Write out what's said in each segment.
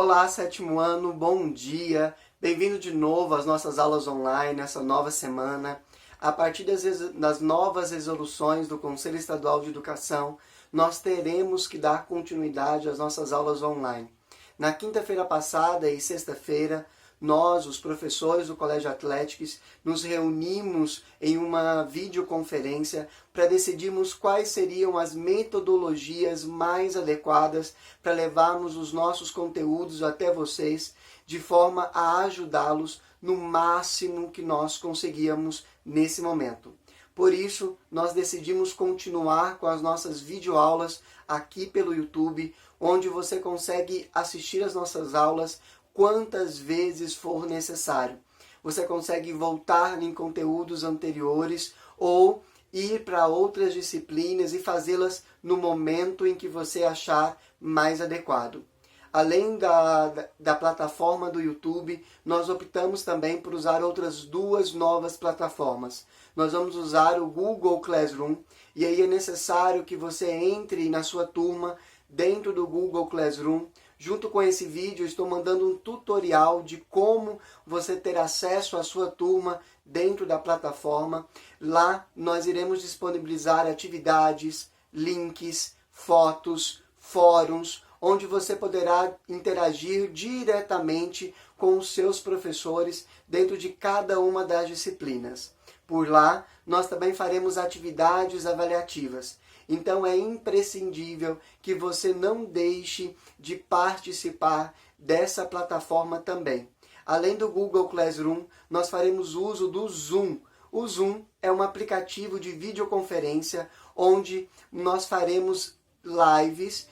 Olá, sétimo ano, bom dia! Bem-vindo de novo às nossas aulas online, nessa nova semana. A partir das novas resoluções do Conselho Estadual de Educação, nós teremos que dar continuidade às nossas aulas online. Na quinta-feira passada e sexta-feira, nós, os professores do Colégio Atléticos, nos reunimos em uma videoconferência para decidirmos quais seriam as metodologias mais adequadas para levarmos os nossos conteúdos até vocês, de forma a ajudá-los no máximo que nós conseguíamos nesse momento. Por isso, nós decidimos continuar com as nossas videoaulas aqui pelo YouTube, onde você consegue assistir as nossas aulas quantas vezes for necessário. Você consegue voltar em conteúdos anteriores ou ir para outras disciplinas e fazê-las no momento em que você achar mais adequado. Além da plataforma do YouTube, nós optamos também por usar outras duas novas plataformas. Nós vamos usar o Google Classroom, e aí é necessário que você entre na sua turma dentro do Google Classroom. Junto com esse vídeo, eu estou mandando um tutorial de como você ter acesso à sua turma dentro da plataforma. Lá nós iremos disponibilizar atividades, links, fotos, fóruns, onde você poderá interagir diretamente com os seus professores dentro de cada uma das disciplinas. Por lá, nós também faremos atividades avaliativas. Então é imprescindível que você não deixe de participar dessa plataforma também. Além do Google Classroom, nós faremos uso do Zoom. O Zoom é um aplicativo de videoconferência onde nós faremos lives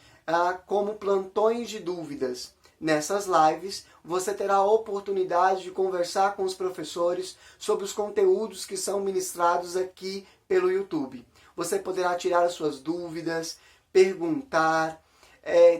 como plantões de dúvidas. Nessas lives, você terá a oportunidade de conversar com os professores sobre os conteúdos que são ministrados aqui pelo YouTube. Você poderá tirar as suas dúvidas, perguntar,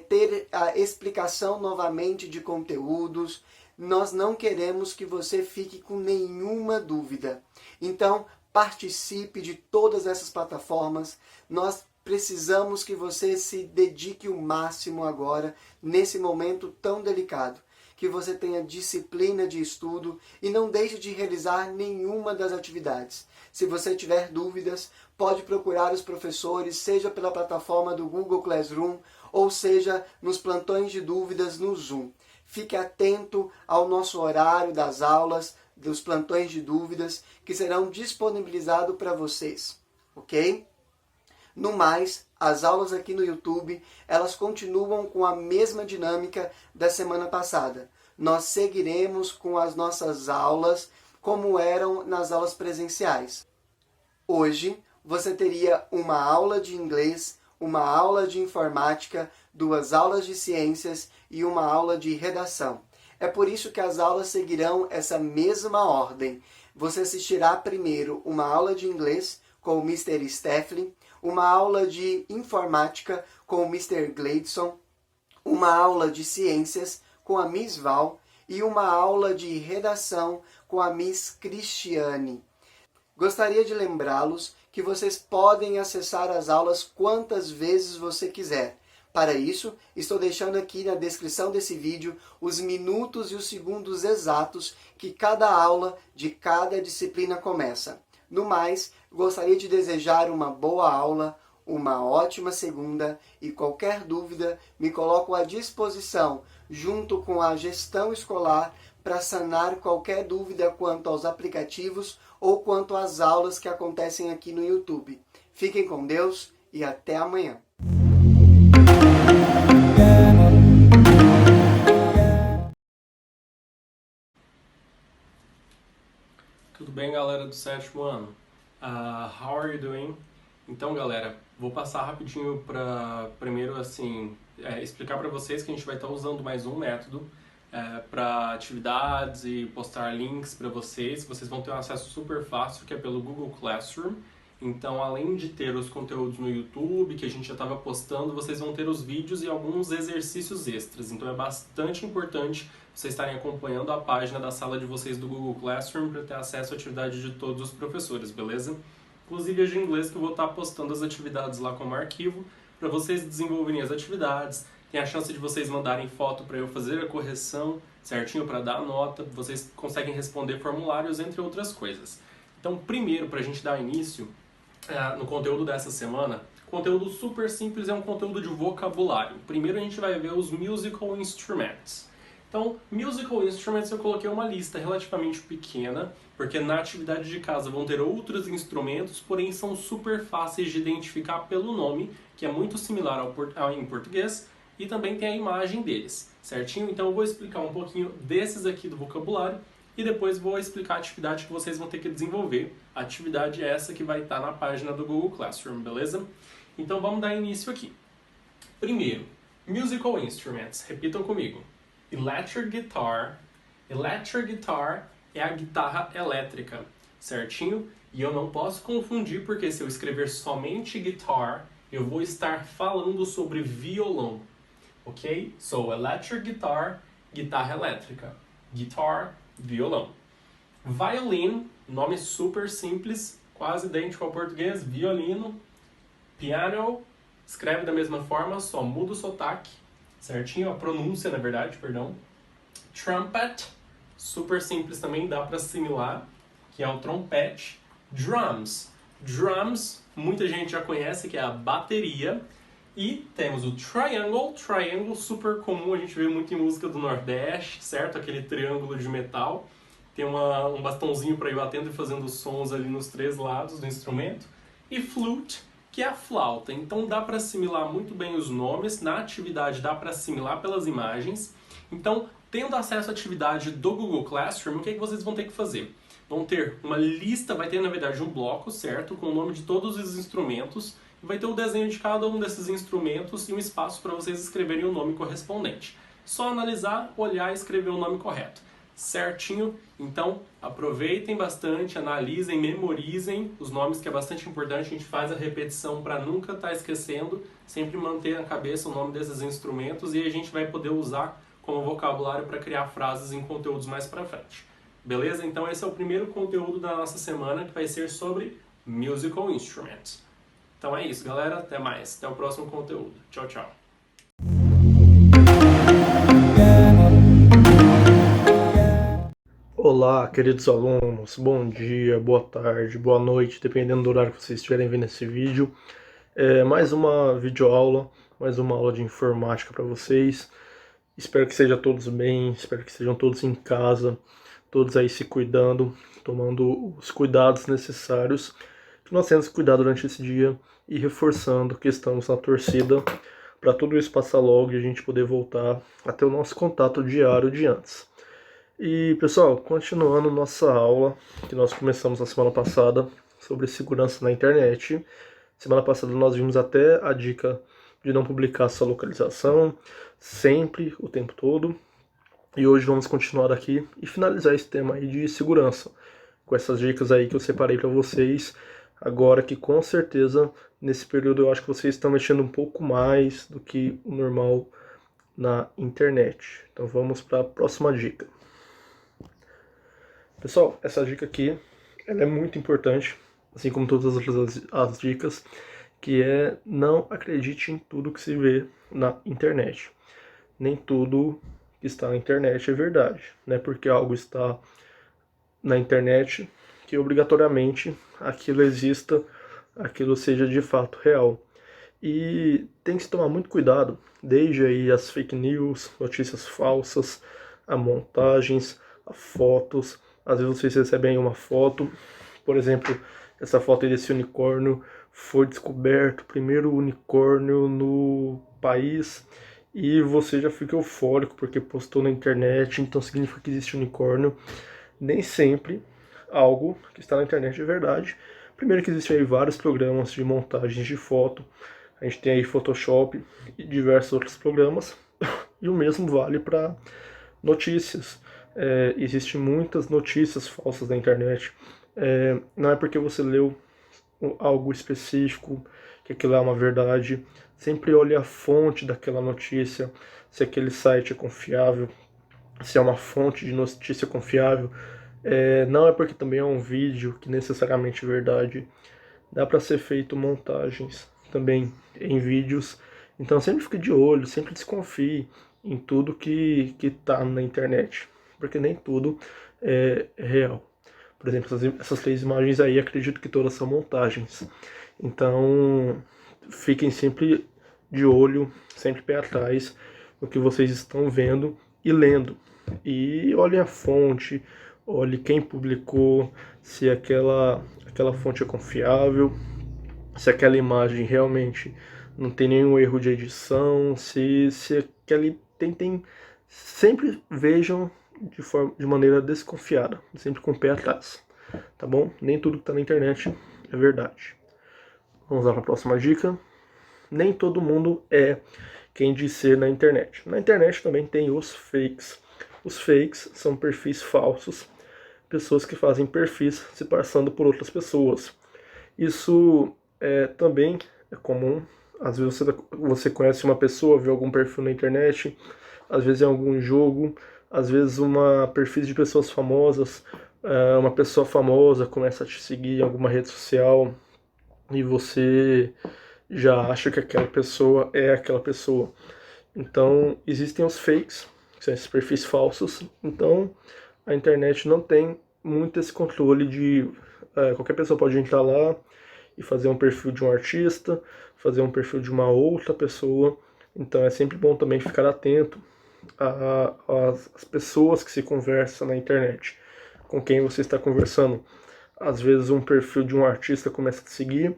ter a explicação novamente de conteúdos. Nós não queremos que você fique com nenhuma dúvida. Então, participe de todas essas plataformas. Nós precisamos que você se dedique o máximo agora, nesse momento tão delicado. Que você tenha disciplina de estudo e não deixe de realizar nenhuma das atividades. Se você tiver dúvidas, pode procurar os professores, seja pela plataforma do Google Classroom, ou seja nos plantões de dúvidas no Zoom. Fique atento ao nosso horário das aulas, dos plantões de dúvidas, que serão disponibilizados para vocês, ok? No mais, as aulas aqui no YouTube, elas continuam com a mesma dinâmica da semana passada. Nós seguiremos com as nossas aulas como eram nas aulas presenciais. Hoje, você teria uma aula de inglês, uma aula de informática, 2 aulas de ciências e uma aula de redação. É por isso que as aulas seguirão essa mesma ordem. Você assistirá primeiro uma aula de inglês com o Mr. Stefflin, uma aula de informática com o Mr. Gleidson, uma aula de ciências com a Miss Val e uma aula de redação com a Miss Cristiane. Gostaria de lembrá-los que vocês podem acessar as aulas quantas vezes você quiser. Para isso, estou deixando aqui na descrição desse vídeo os minutos e os segundos exatos que cada aula de cada disciplina começa. No mais, gostaria de desejar uma boa aula, uma ótima segunda e qualquer dúvida me coloco à disposição junto com a gestão escolar para sanar qualquer dúvida quanto aos aplicativos ou quanto às aulas que acontecem aqui no YouTube. Fiquem com Deus e até amanhã. Tudo bem, galera do sétimo ano? How are you doing? Então, galera, vou passar rapidinho para primeiro explicar para vocês que a gente vai estar usando mais um método para atividades e postar links para vocês. Vocês vão ter um acesso super fácil, que é pelo Google Classroom. Então, além de ter os conteúdos no YouTube, que a gente já estava postando, vocês vão ter os vídeos e alguns exercícios extras. Então, é bastante importante vocês estarem acompanhando a página da sala de vocês do Google Classroom para ter acesso à atividade de todos os professores, beleza? Inclusive a de inglês, que eu vou estar postando as atividades lá como arquivo, para vocês desenvolverem as atividades, tem a chance de vocês mandarem foto para eu fazer a correção certinho para dar a nota, vocês conseguem responder formulários, entre outras coisas. Então, primeiro, para a gente dar início no conteúdo dessa semana, conteúdo super simples, é um conteúdo de vocabulário. Primeiro a gente vai ver os musical instruments. Então, musical instruments eu coloquei uma lista relativamente pequena, porque na atividade de casa vão ter outros instrumentos, porém são super fáceis de identificar pelo nome, que é muito similar ao em português, e também tem a imagem deles, certinho? Então eu vou explicar um pouquinho desses aqui do vocabulário, e depois vou explicar a atividade que vocês vão ter que desenvolver. A atividade é essa que vai estar na página do Google Classroom, beleza? Então vamos dar início aqui. Primeiro, musical instruments. Repitam comigo. Electric guitar. Electric guitar é a guitarra elétrica, certinho? E eu não posso confundir porque se eu escrever somente guitar, eu vou estar falando sobre violão, ok? So, electric guitar, guitarra elétrica. Guitar, violão. Violin, nome super simples, quase idêntico ao português, violino. Piano, escreve da mesma forma, só muda o sotaque, certinho? A pronúncia, na verdade, perdão. Trumpet, super simples também, dá para assimilar, que é o trompete. Drums, drums, muita gente já conhece, que é a bateria. E temos o triangle, triangle super comum, a gente vê muito em música do Nordeste, certo? Aquele triângulo de metal. Tem um bastãozinho para ir batendo e fazendo sons ali nos três lados do instrumento. E flute, que é a flauta. Então dá para assimilar muito bem os nomes, na atividade dá para assimilar pelas imagens. Então, tendo acesso à atividade do Google Classroom, o que vocês vão ter que fazer? Vão ter uma lista, vai ter na verdade um bloco, certo? Com o nome de todos os instrumentos, e vai ter o desenho de cada um desses instrumentos e um espaço para vocês escreverem o nome correspondente. Só analisar, olhar e escrever o nome correto. Certinho? Então, aproveitem bastante, analisem, memorizem os nomes, que é bastante importante. A gente faz a repetição para nunca estar esquecendo, sempre manter na cabeça o nome desses instrumentos e a gente vai poder usar como vocabulário para criar frases em conteúdos mais para frente. Beleza? Então esse é o primeiro conteúdo da nossa semana, que vai ser sobre musical instruments. Então é isso, galera. Até mais. Até o próximo conteúdo. Tchau, tchau. Olá, queridos alunos, bom dia, boa tarde, boa noite, dependendo do horário que vocês estiverem vendo esse vídeo. Mais uma videoaula, mais uma aula de informática para vocês. Espero que sejam todos bem, espero que estejam todos em casa, todos aí se cuidando, tomando os cuidados necessários que nós temos que cuidar durante esse dia e reforçando que estamos na torcida para tudo isso passar logo e a gente poder voltar a ter o nosso contato diário de antes. E pessoal, continuando nossa aula que nós começamos na semana passada sobre segurança na internet. Semana passada nós vimos até a dica de não publicar sua localização sempre, o tempo todo. E hoje vamos continuar aqui e finalizar esse tema aí de segurança, com essas dicas aí que eu separei para vocês. Agora que com certeza nesse período eu acho que vocês estão mexendo um pouco mais do que o normal na internet. Então vamos para a próxima dica. Pessoal, essa dica aqui ela é muito importante, assim como todas as outras as dicas, que é não acredite em tudo que se vê na internet. Nem tudo que está na internet é verdade, né? Porque algo está na internet que obrigatoriamente aquilo exista, aquilo seja de fato real. E tem que se tomar muito cuidado, desde aí as fake news, notícias falsas, a montagens, a fotos. Às vezes vocês recebem uma foto, por exemplo, essa foto aí desse unicórnio foi descoberto, o primeiro unicórnio no país, e você já fica eufórico porque postou na internet, então significa que existe unicórnio. Nem sempre algo que está na internet é verdade. Primeiro que existem aí vários programas de montagens de foto, a gente tem aí Photoshop e diversos outros programas, e o mesmo vale para notícias. Existem muitas notícias falsas na internet. Não é porque você leu algo específico que aquilo é uma verdade. Sempre olhe a fonte daquela notícia, se aquele site é confiável, se é uma fonte de notícia confiável. Não é porque também é um vídeo que necessariamente é verdade. Dá para ser feito montagens também em vídeos, Então sempre fique de olho, sempre desconfie em tudo que está na internet, porque nem tudo é real. Por exemplo, essas 3 imagens aí, acredito que todas são montagens. Então, fiquem sempre de olho, sempre pé atrás no que vocês estão vendo e lendo. E olhem a fonte, olhe quem publicou, se aquela fonte é confiável, se aquela imagem realmente não tem nenhum erro de edição, se aquele tentem sempre vejam de maneira desconfiada, sempre com o pé atrás, tá bom? Nem tudo que está na internet é verdade. Vamos lá para a próxima dica. Nem todo mundo é quem diz ser na internet. Na internet também tem os fakes. Os fakes são perfis falsos, pessoas que fazem perfis se passando por outras pessoas. Isso também é comum. Às vezes você conhece uma pessoa, vê algum perfil na internet, às vezes em algum jogo, às vezes perfis de pessoas famosas, uma pessoa famosa começa a te seguir em alguma rede social e você já acha que aquela pessoa é aquela pessoa. Então existem os fakes, que são esses perfis falsos. Então a internet não tem muito esse controle de qualquer pessoa pode entrar lá e fazer um perfil de um artista, fazer um perfil de uma outra pessoa. Então é sempre bom também ficar atento às pessoas que se conversam na internet, com quem você está conversando. Às vezes um perfil de um artista começa a te seguir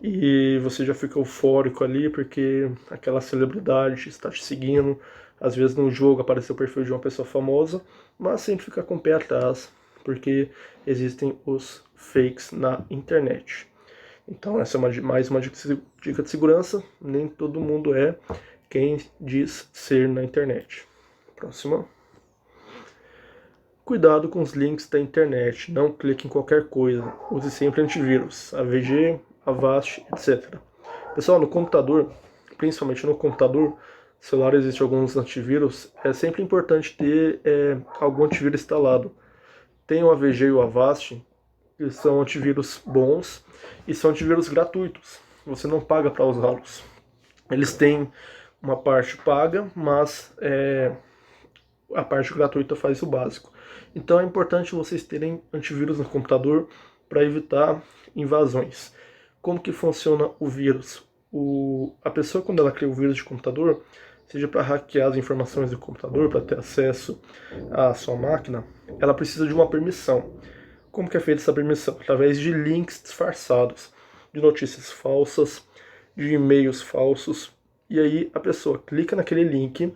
e você já fica eufórico ali porque aquela celebridade está te seguindo. Às vezes no jogo apareceu o perfil de uma pessoa famosa, mas sempre fica com o pé atrás, porque existem os fakes na internet. Então essa é mais uma dica de segurança. Nem todo mundo é quem diz ser na internet. Próxima. Cuidado com os links da internet. Não clique em qualquer coisa. Use sempre antivírus, AVG, Avast, etc. Pessoal, no computador, principalmente no computador, celular existe alguns antivírus. É sempre importante ter algum antivírus instalado. Tem o AVG e o Avast, que são antivírus bons e são antivírus gratuitos. Você não paga para usá-los. Eles têm uma parte paga, mas a parte gratuita faz o básico. Então é importante vocês terem antivírus no computador para evitar invasões. Como que funciona o vírus? A pessoa, quando ela cria o vírus de computador, seja para hackear as informações do computador, para ter acesso à sua máquina, ela precisa de uma permissão. Como que é feita essa permissão? Através de links disfarçados, de notícias falsas, de e-mails falsos. E aí a pessoa clica naquele link,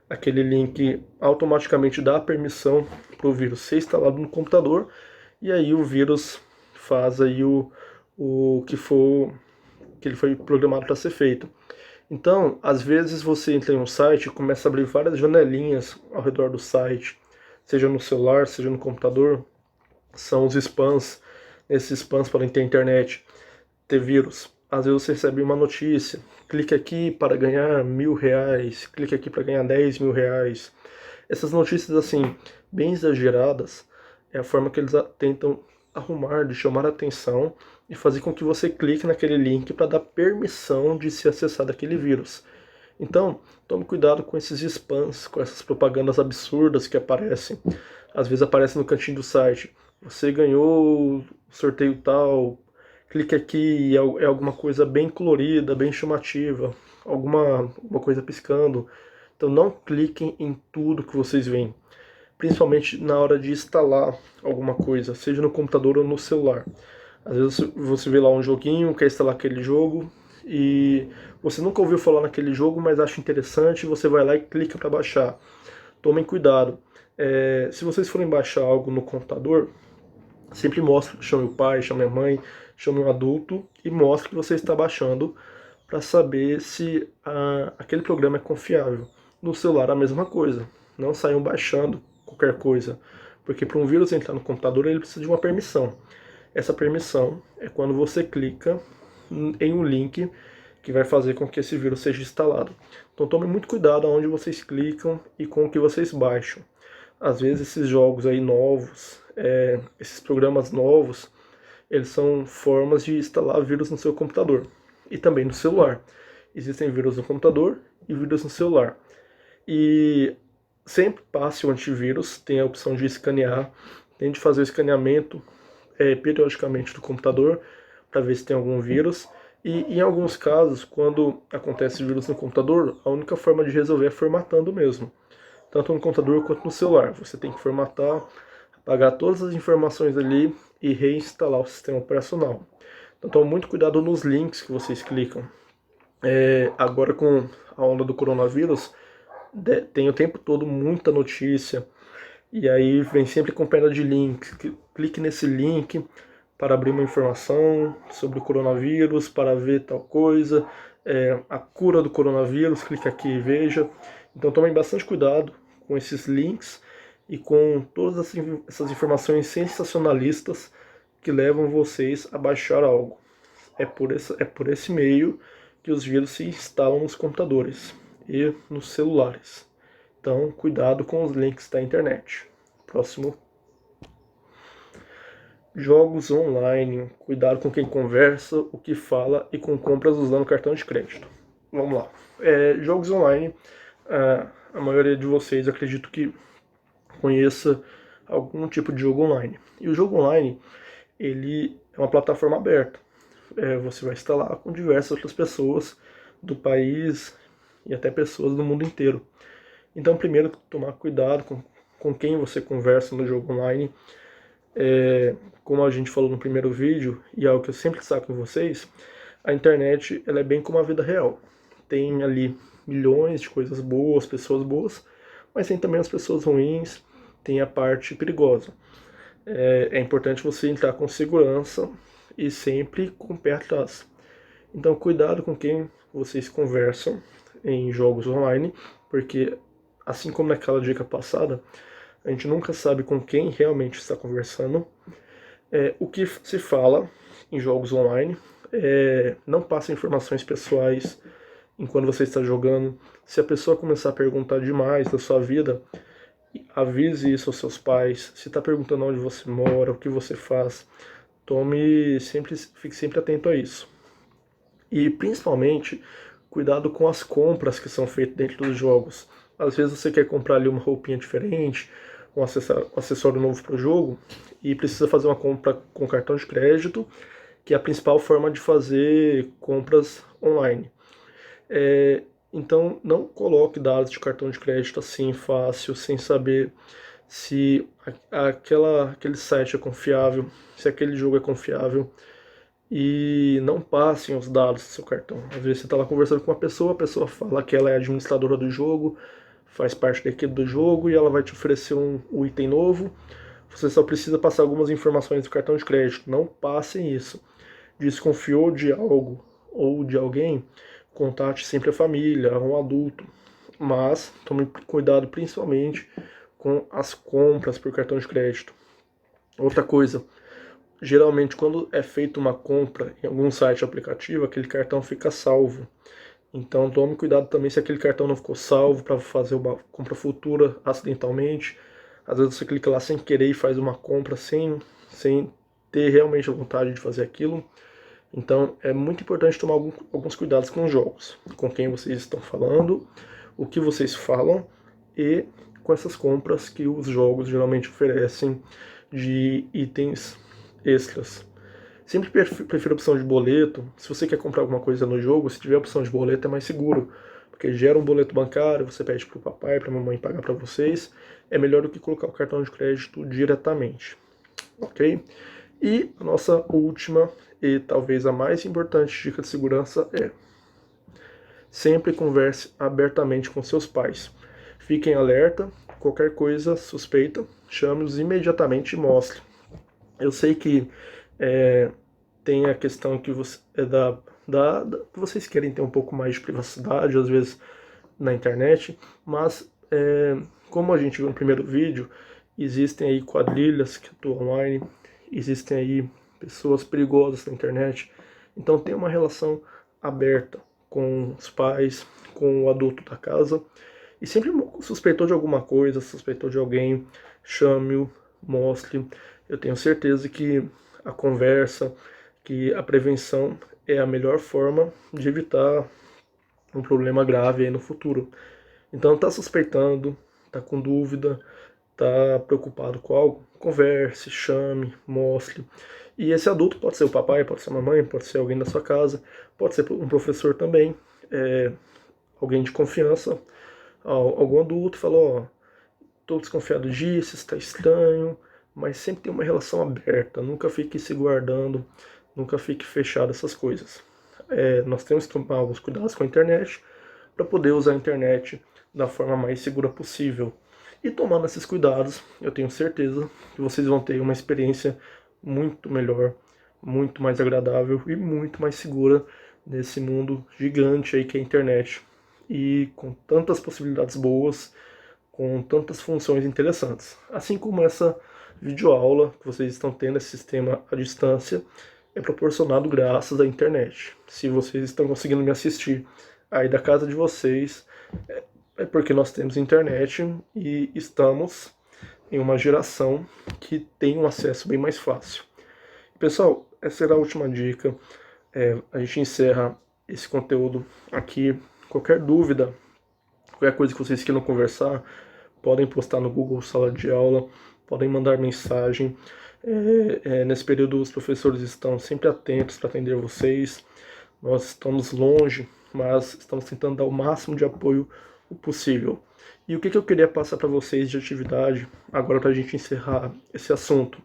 aquele link automaticamente dá a permissão para o vírus ser instalado no computador, e aí o vírus faz aí o que ele foi programado para ser feito. Então, às vezes você entra em um site e começa a abrir várias janelinhas ao redor do site, seja no celular, seja no computador. São os spams. Nesses spams podem ter internet, ter vírus. Às vezes você recebe uma notícia, clique aqui para ganhar R$1.000, clique aqui para ganhar R$10.000. Essas notícias assim, bem exageradas, é a forma que eles tentam arrumar, de chamar a atenção e fazer com que você clique naquele link para dar permissão de se acessar daquele vírus. Então, tome cuidado com esses spams, com essas propagandas absurdas que aparecem. Às vezes aparece no cantinho do site, você ganhou o sorteio tal, clique aqui e é alguma coisa bem colorida, bem chamativa, alguma coisa piscando. Então não cliquem em tudo que vocês veem, principalmente na hora de instalar alguma coisa, seja no computador ou no celular. Às vezes você vê lá um joguinho, quer instalar aquele jogo e você nunca ouviu falar naquele jogo, mas acha interessante, você vai lá e clica para baixar. Tomem cuidado. Se vocês forem baixar algo no computador, sempre mostre, chame o pai, chame a mãe, chame um adulto e mostre que você está baixando para saber se aquele programa é confiável. No celular a mesma coisa, não saiam baixando qualquer coisa, porque para um vírus entrar no computador ele precisa de uma permissão. Essa permissão é quando você clica em um link que vai fazer com que esse vírus seja instalado. Então tome muito cuidado aonde vocês clicam e com o que vocês baixam. Às vezes esses jogos aí novos, esses programas novos, eles são formas de instalar vírus no seu computador e também no celular. Existem vírus no computador e vírus no celular. E sempre passe o antivírus, tem a opção de escanear, tente fazer o escaneamento periodicamente do computador para ver se tem algum vírus. E em alguns casos, quando acontece vírus no computador, a única forma de resolver é formatando mesmo. Tanto no computador quanto no celular. Você tem que formatar, apagar todas as informações ali e reinstalar o sistema operacional. Então tome muito cuidado nos links que vocês clicam. Agora com a onda do coronavírus, tem o tempo todo muita notícia. E aí vem sempre com perna de link. Clique nesse link para abrir uma informação sobre o coronavírus, para ver tal coisa, a cura do coronavírus, clique aqui e veja. Então tomem bastante cuidado com esses links e com todas essas informações sensacionalistas que levam vocês a baixar algo. É por esse meio que os vírus se instalam nos computadores e nos celulares. Então, cuidado com os links da internet. Próximo. Jogos online. Cuidado com quem conversa, o que fala e com compras usando cartão de crédito. Vamos lá. Jogos online. A maioria de vocês, acredito que conheça algum tipo de jogo online. E o jogo online, ele é uma plataforma aberta. Você vai estar lá com diversas outras pessoas do país e até pessoas do mundo inteiro. Então, primeiro, tomar cuidado com quem você conversa no jogo online. Como a gente falou no primeiro vídeo, e é algo que eu sempre saco em vocês, a internet ela é bem como a vida real. Tem ali milhões de coisas boas, pessoas boas, mas tem também as pessoas ruins, tem a parte perigosa. É importante você entrar com segurança e sempre com o pé atrás. Então, cuidado com quem vocês conversam em jogos online, porque assim como naquela dica passada, a gente nunca sabe com quem realmente está conversando. O que se fala em jogos online, não passe informações pessoais enquanto você está jogando. Se a pessoa começar a perguntar demais da sua vida, avise isso aos seus pais. Se está perguntando onde você mora, o que você faz, fique sempre atento a isso. E principalmente, cuidado com as compras que são feitas dentro dos jogos. Às vezes você quer comprar ali uma roupinha diferente, um acessório novo para o jogo, e precisa fazer uma compra com cartão de crédito, que é a principal forma de fazer compras online. Então não coloque dados de cartão de crédito assim fácil, sem saber se aquele site é confiável, se aquele jogo é confiável. E não passem os dados do seu cartão. Às vezes você está lá conversando com uma pessoa, a pessoa fala que ela é administradora do jogo, faz parte da equipe do jogo e ela vai te oferecer um item novo. Você só precisa passar algumas informações do cartão de crédito. Não passem isso. Desconfiou de algo ou de alguém, contate sempre a família, um adulto. Mas tome cuidado principalmente com as compras por cartão de crédito. Outra coisa, geralmente quando é feita uma compra em algum site ou aplicativo, aquele cartão fica salvo. Então tome cuidado também se aquele cartão não ficou salvo para fazer uma compra futura acidentalmente. Às vezes você clica lá sem querer e faz uma compra sem ter realmente a vontade de fazer aquilo. Então é muito importante tomar alguns cuidados com os jogos, com quem vocês estão falando, o que vocês falam e com essas compras que os jogos geralmente oferecem de itens extras. Sempre prefiro a opção de boleto. Se você quer comprar alguma coisa no jogo, se tiver a opção de boleto é mais seguro, porque gera um boleto bancário, você pede para o papai, para a mamãe pagar para vocês. É melhor do que colocar o cartão de crédito diretamente. Ok? E a nossa última e talvez a mais importante dica de segurança é: sempre converse abertamente com seus pais. Fiquem alerta, qualquer coisa suspeita, chame-os imediatamente e mostre. Eu sei que tem a questão que vocês querem ter um pouco mais de privacidade, às vezes, na internet, mas como a gente viu no primeiro vídeo, existem aí quadrilhas que atuam online, existem aí pessoas perigosas na internet, então tem uma relação aberta com os pais, com o adulto da casa, e sempre suspeitou de alguma coisa, suspeitou de alguém, chame-o, mostre. Eu tenho certeza que a conversa, que a prevenção é a melhor forma de evitar um problema grave aí no futuro. Então, tá suspeitando, tá com dúvida, tá preocupado com algo, converse, chame, mostre. E esse adulto pode ser o papai, pode ser a mamãe, pode ser alguém da sua casa, pode ser um professor também, alguém de confiança, algum adulto falou, ó, tô desconfiado disso, está estranho, mas sempre tem uma relação aberta, nunca fique se guardando, nunca fique fechado essas coisas. Nós temos que tomar alguns cuidados com a internet para poder usar a internet da forma mais segura possível. E tomando esses cuidados, eu tenho certeza que vocês vão ter uma experiência muito melhor, muito mais agradável e muito mais segura nesse mundo gigante aí que é a internet. E com tantas possibilidades boas, com tantas funções interessantes. Assim como essa videoaula que vocês estão tendo, esse sistema à distância, é proporcionado graças à internet. Se vocês estão conseguindo me assistir aí da casa de vocês, é porque nós temos internet e estamos em uma geração que tem um acesso bem mais fácil. Pessoal, essa será a última dica. A gente encerra esse conteúdo aqui. Qualquer dúvida, qualquer coisa que vocês queiram conversar, podem postar no Google Sala de Aula, podem mandar mensagem. Nesse período os professores estão sempre atentos para atender vocês. Nós estamos longe, mas estamos tentando dar o máximo de apoio possível. E o que eu queria passar para vocês de atividade, agora para a gente encerrar esse assunto?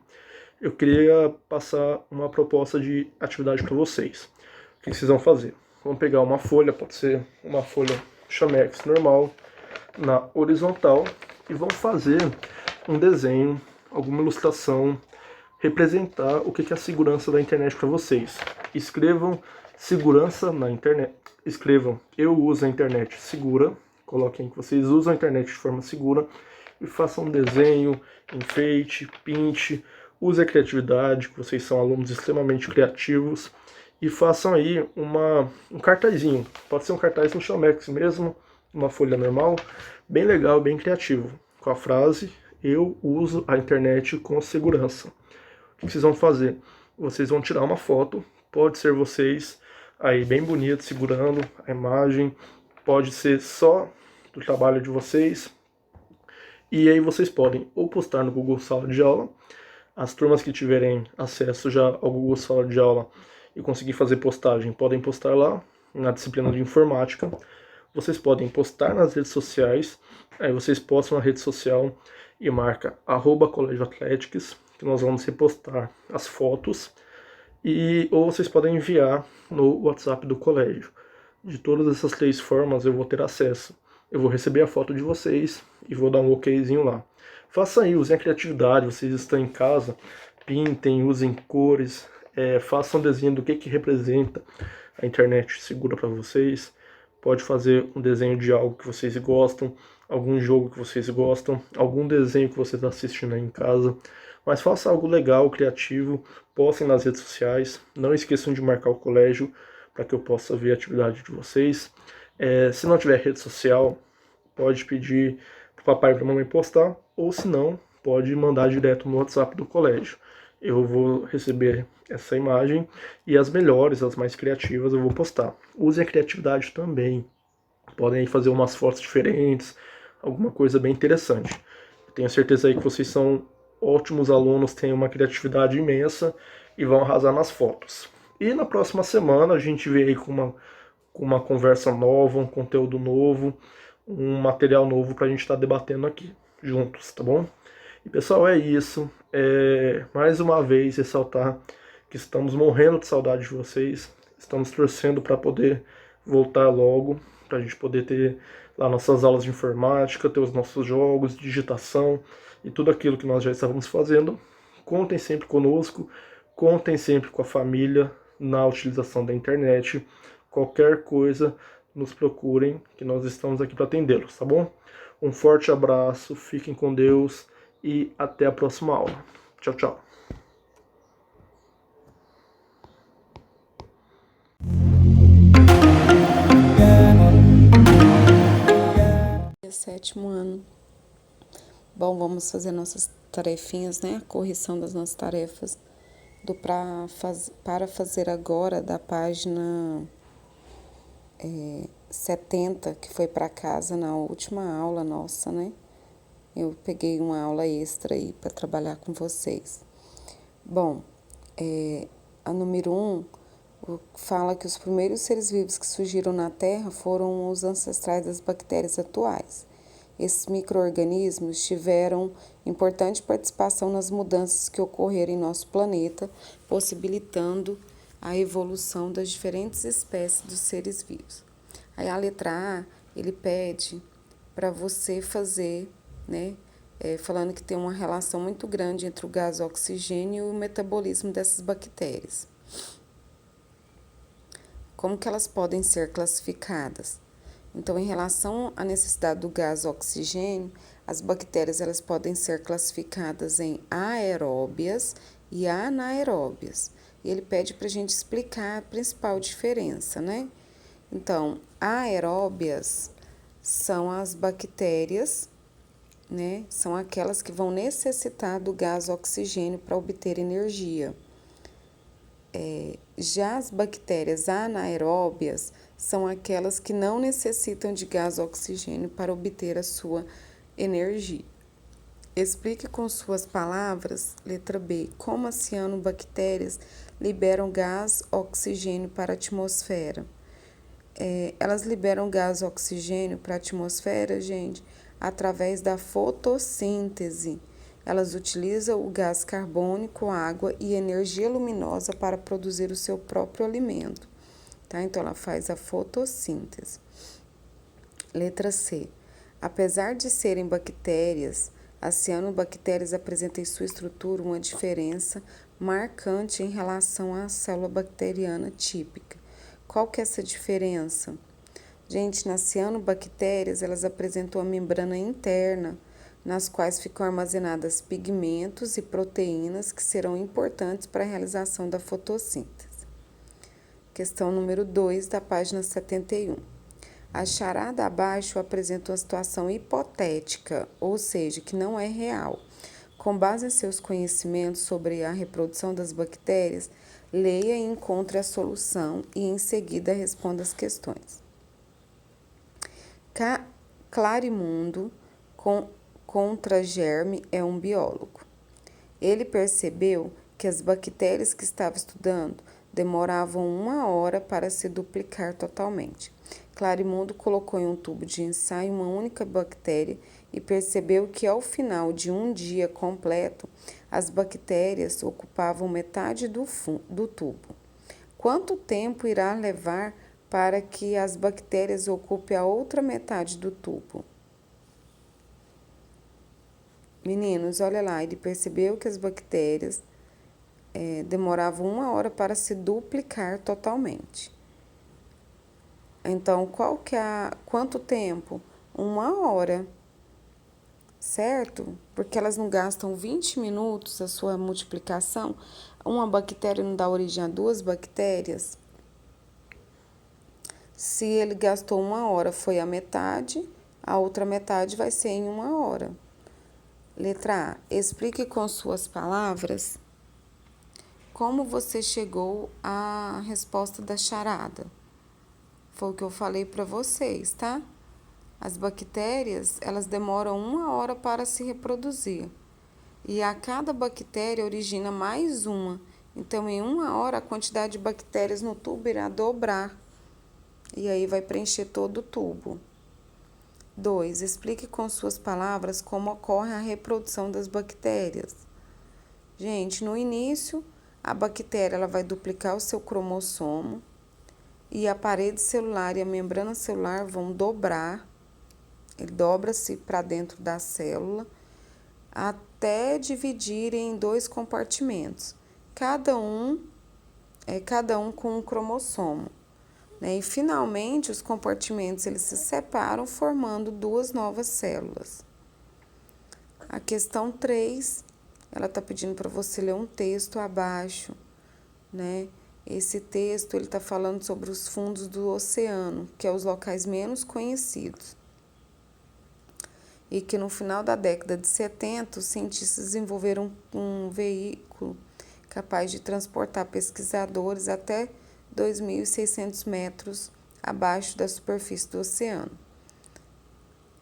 Eu queria passar uma proposta de atividade para vocês. O que vocês vão fazer? Vamos pegar uma folha, pode ser uma folha Chamex normal, na horizontal, e vão fazer um desenho, alguma ilustração, representar o que é a segurança da internet para vocês. Escrevam segurança na internet. Escrevam eu uso a internet segura. Coloquem que vocês usam a internet de forma segura e façam um desenho, enfeite, pinte, use a criatividade, que vocês são alunos extremamente criativos, e façam aí um cartazinho. Pode ser um cartaz no Chamex mesmo, uma folha normal, bem legal, bem criativo, com a frase eu uso a internet com segurança. O que vocês vão fazer? Vocês vão tirar uma foto, pode ser vocês aí bem bonito, segurando a imagem, pode ser só do trabalho de vocês, e aí vocês podem ou postar no Google Sala de Aula, as turmas que tiverem acesso já ao Google Sala de Aula e conseguir fazer postagem, podem postar lá, na disciplina de informática, vocês podem postar nas redes sociais, aí vocês postam na rede social e marca @Colégio Athletics, que nós vamos repostar as fotos, ou vocês podem enviar no WhatsApp do colégio. De todas essas 3 formas eu vou ter acesso. Eu vou receber a foto de vocês e vou dar um okzinho lá. Façam aí, usem a criatividade, vocês estão em casa, pintem, usem cores, façam um desenho do que representa a internet segura para vocês. Pode fazer um desenho de algo que vocês gostam, algum jogo que vocês gostam, algum desenho que você está assistindo aí em casa. Mas faça algo legal, criativo, postem nas redes sociais. Não esqueçam de marcar o colégio para que eu possa ver a atividade de vocês. Se não tiver rede social, pode pedir para o papai e para a mamãe postar, ou se não, pode mandar direto no WhatsApp do colégio. Eu vou receber essa imagem e as melhores, as mais criativas, eu vou postar. Usem a criatividade também. Podem aí fazer umas fotos diferentes, alguma coisa bem interessante. Eu tenho certeza aí que vocês são ótimos alunos, têm uma criatividade imensa e vão arrasar nas fotos. E na próxima semana a gente vem aí com uma conversa nova, um conteúdo novo, um material novo para a gente estar debatendo aqui juntos, tá bom? E pessoal, é isso. Mais uma vez ressaltar que estamos morrendo de saudade de vocês, estamos torcendo para poder voltar logo, para a gente poder ter lá nossas aulas de informática, ter os nossos jogos, digitação e tudo aquilo que nós já estávamos fazendo. Contem sempre conosco, contem sempre com a família na utilização da internet. Qualquer coisa, nos procurem, que nós estamos aqui para atendê-los, tá bom? Um forte abraço, fiquem com Deus e até a próxima aula. Tchau, tchau. Sétimo ano. Bom, vamos fazer nossas tarefinhas, né? A correção das nossas tarefas para fazer agora da página 70, que foi para casa na última aula nossa, né? Eu peguei uma aula extra aí para trabalhar com vocês. Bom, a número 1 fala que os primeiros seres vivos que surgiram na Terra foram os ancestrais das bactérias atuais. Esses micro-organismos tiveram importante participação nas mudanças que ocorreram em nosso planeta, possibilitando a evolução das diferentes espécies dos seres vivos. Aí a letra A, ele pede para você fazer, né, falando que tem uma relação muito grande entre o gás oxigênio e o metabolismo dessas bactérias. Como que elas podem ser classificadas? Então, em relação à necessidade do gás oxigênio, as bactérias elas podem ser classificadas em aeróbias e anaeróbias. E ele pede para a gente explicar a principal diferença, né? Então, aeróbias são as bactérias, né? São aquelas que vão necessitar do gás oxigênio para obter energia. Já as bactérias anaeróbias são aquelas que não necessitam de gás oxigênio para obter a sua energia. Explique com suas palavras, letra B, como as cianobactérias liberam gás oxigênio para a atmosfera. Elas liberam gás oxigênio para a atmosfera, gente, através da fotossíntese. Elas utilizam o gás carbônico, água e energia luminosa para produzir o seu próprio alimento, tá? Então, ela faz a fotossíntese. Letra C. Apesar de serem bactérias, as cianobactérias apresentam em sua estrutura uma diferença marcante em relação à célula bacteriana típica. Qual que é essa diferença? Gente, nas cianobactérias, elas apresentam uma membrana interna, nas quais ficam armazenadas pigmentos e proteínas que serão importantes para a realização da fotossíntese. Questão número 2, da página 71. A charada abaixo apresenta uma situação hipotética, ou seja, que não é real. Com base em seus conhecimentos sobre a reprodução das bactérias, leia e encontre a solução e, em seguida, responda as questões. Clarimundo contra Germe é um biólogo. Ele percebeu que as bactérias que estava estudando demoravam 1 hora para se duplicar totalmente. Clarimundo colocou em um tubo de ensaio uma única bactéria e percebeu que ao final de um dia completo, as bactérias ocupavam metade do tubo. Quanto tempo irá levar para que as bactérias ocupem a outra metade do tubo? Meninos, olha lá, ele percebeu que as bactérias demoravam 1 hora para se duplicar totalmente. Então, quanto tempo? 1 hora, certo? Porque elas não gastam 20 minutos a sua multiplicação. Uma bactéria não dá origem a 2 bactérias. Se ele gastou 1 hora, foi a metade, a outra metade vai ser em 1 hora. Letra A. Explique com suas palavras como você chegou à resposta da charada. Foi o que eu falei para vocês, tá? As bactérias, elas demoram 1 hora para se reproduzir. E a cada bactéria origina mais uma. Então, em 1 hora, a quantidade de bactérias no tubo irá dobrar. E aí vai preencher todo o tubo. 2. Explique com suas palavras como ocorre a reprodução das bactérias. Gente, no início, a bactéria ela vai duplicar o seu cromossomo e a parede celular e a membrana celular vão dobrar. Ele dobra-se para dentro da célula até dividir em 2 compartimentos, cada um com um cromossomo. E finalmente os compartimentos eles se separam formando 2 novas células. A questão 3, ela está pedindo para você ler um texto abaixo, né? Esse texto ele está falando sobre os fundos do oceano, que é os locais menos conhecidos. E que no final da década de 70, os cientistas desenvolveram um veículo capaz de transportar pesquisadores até 2.600 metros abaixo da superfície do oceano.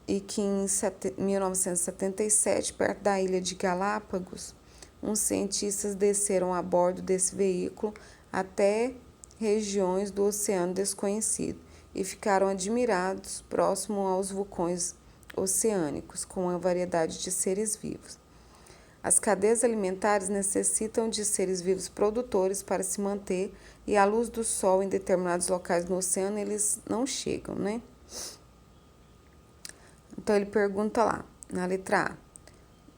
E que em 1977, perto da ilha de Galápagos, uns cientistas desceram a bordo desse veículo até regiões do oceano desconhecido e ficaram admirados próximo aos vulcões oceânicos, com uma variedade de seres vivos. As cadeias alimentares necessitam de seres vivos produtores para se manter, e a luz do sol em determinados locais no oceano eles não chegam, né? Então ele pergunta lá, na letra A: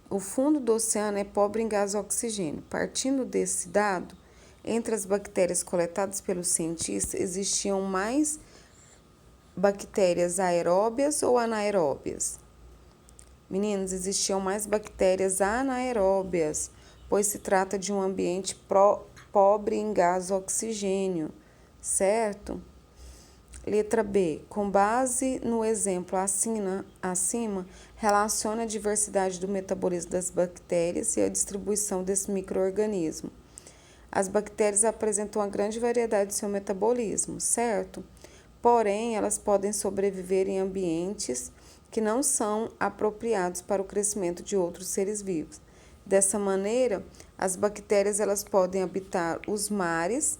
o fundo do oceano é pobre em gás oxigênio. Partindo desse dado, entre as bactérias coletadas pelos cientistas, existiam mais bactérias aeróbias ou anaeróbias? Meninos, existiam mais bactérias anaeróbias, pois se trata de um ambiente pobre em gás oxigênio, certo? Letra B. Com base no exemplo acima, relaciona a diversidade do metabolismo das bactérias e a distribuição desse micro-organismo. As bactérias apresentam uma grande variedade de seu metabolismo, certo? Porém, elas podem sobreviver em ambientes que não são apropriados para o crescimento de outros seres vivos. Dessa maneira, as bactérias elas podem habitar os mares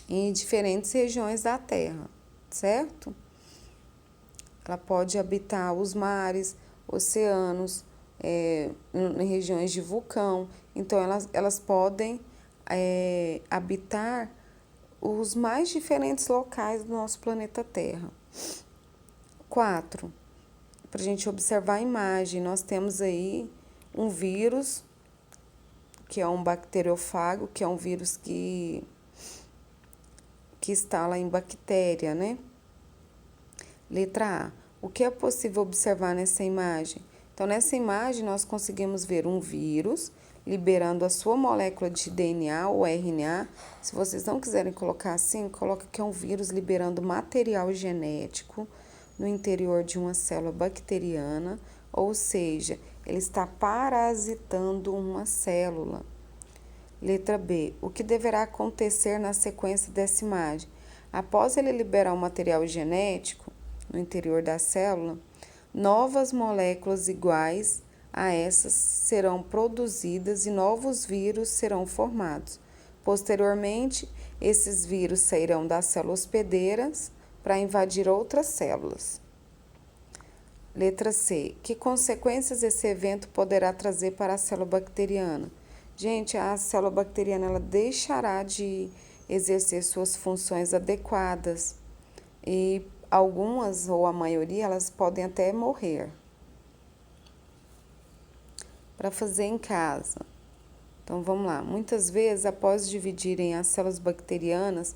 em diferentes regiões da Terra, certo? Ela pode habitar os mares, oceanos, em regiões de vulcão. Então, elas podem habitar os mais diferentes locais do nosso planeta Terra. 4. Para a gente observar a imagem, nós temos aí um vírus, que é um bacteriófago, que é um vírus que está lá em bactéria, né? Letra A. O que é possível observar nessa imagem? Então, nessa imagem, nós conseguimos ver um vírus liberando a sua molécula de DNA ou RNA. Se vocês não quiserem colocar assim, coloca que é um vírus liberando material genético no interior de uma célula bacteriana, ou seja, ele está parasitando uma célula. Letra B. O que deverá acontecer na sequência dessa imagem? Após ele liberar o material genético no interior da célula, novas moléculas iguais a essas serão produzidas e novos vírus serão formados. Posteriormente, esses vírus sairão das células hospedeiras para invadir outras células. Letra C. Que consequências esse evento poderá trazer para a célula bacteriana? Gente, a célula bacteriana ela deixará de exercer suas funções adequadas e algumas ou a maioria elas podem até morrer. Para fazer em casa. Então vamos lá. Muitas vezes, após dividirem as células bacterianas,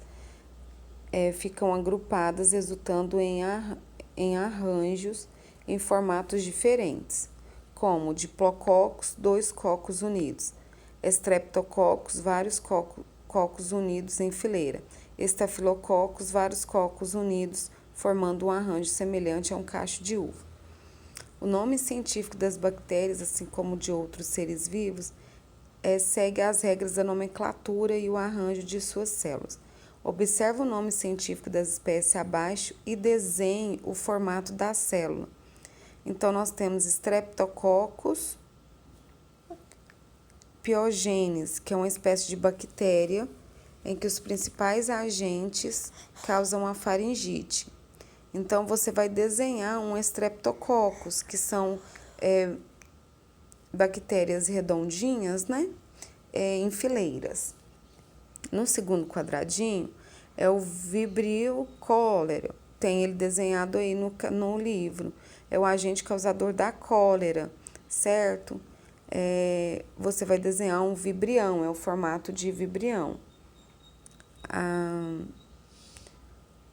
ficam agrupadas, resultando em arranjos em formatos diferentes, como diplococos, 2 cocos unidos, estreptococos, vários cocos unidos em fileira, estafilococos, vários cocos unidos, formando um arranjo semelhante a um cacho de uva. O nome científico das bactérias, assim como de outros seres vivos, segue as regras da nomenclatura e o arranjo de suas células. Observe o nome científico das espécies abaixo e desenhe o formato da célula. Então, nós temos Streptococcus pyogenes, que é uma espécie de bactéria em que os principais agentes causam a faringite. Então, você vai desenhar um Streptococcus, que são bactérias redondinhas, né? Em fileiras. No segundo quadradinho é o Vibrio cholera. Tem ele desenhado aí no livro. É o agente causador da cólera, certo? Você vai desenhar um vibrião, é o formato de vibrião.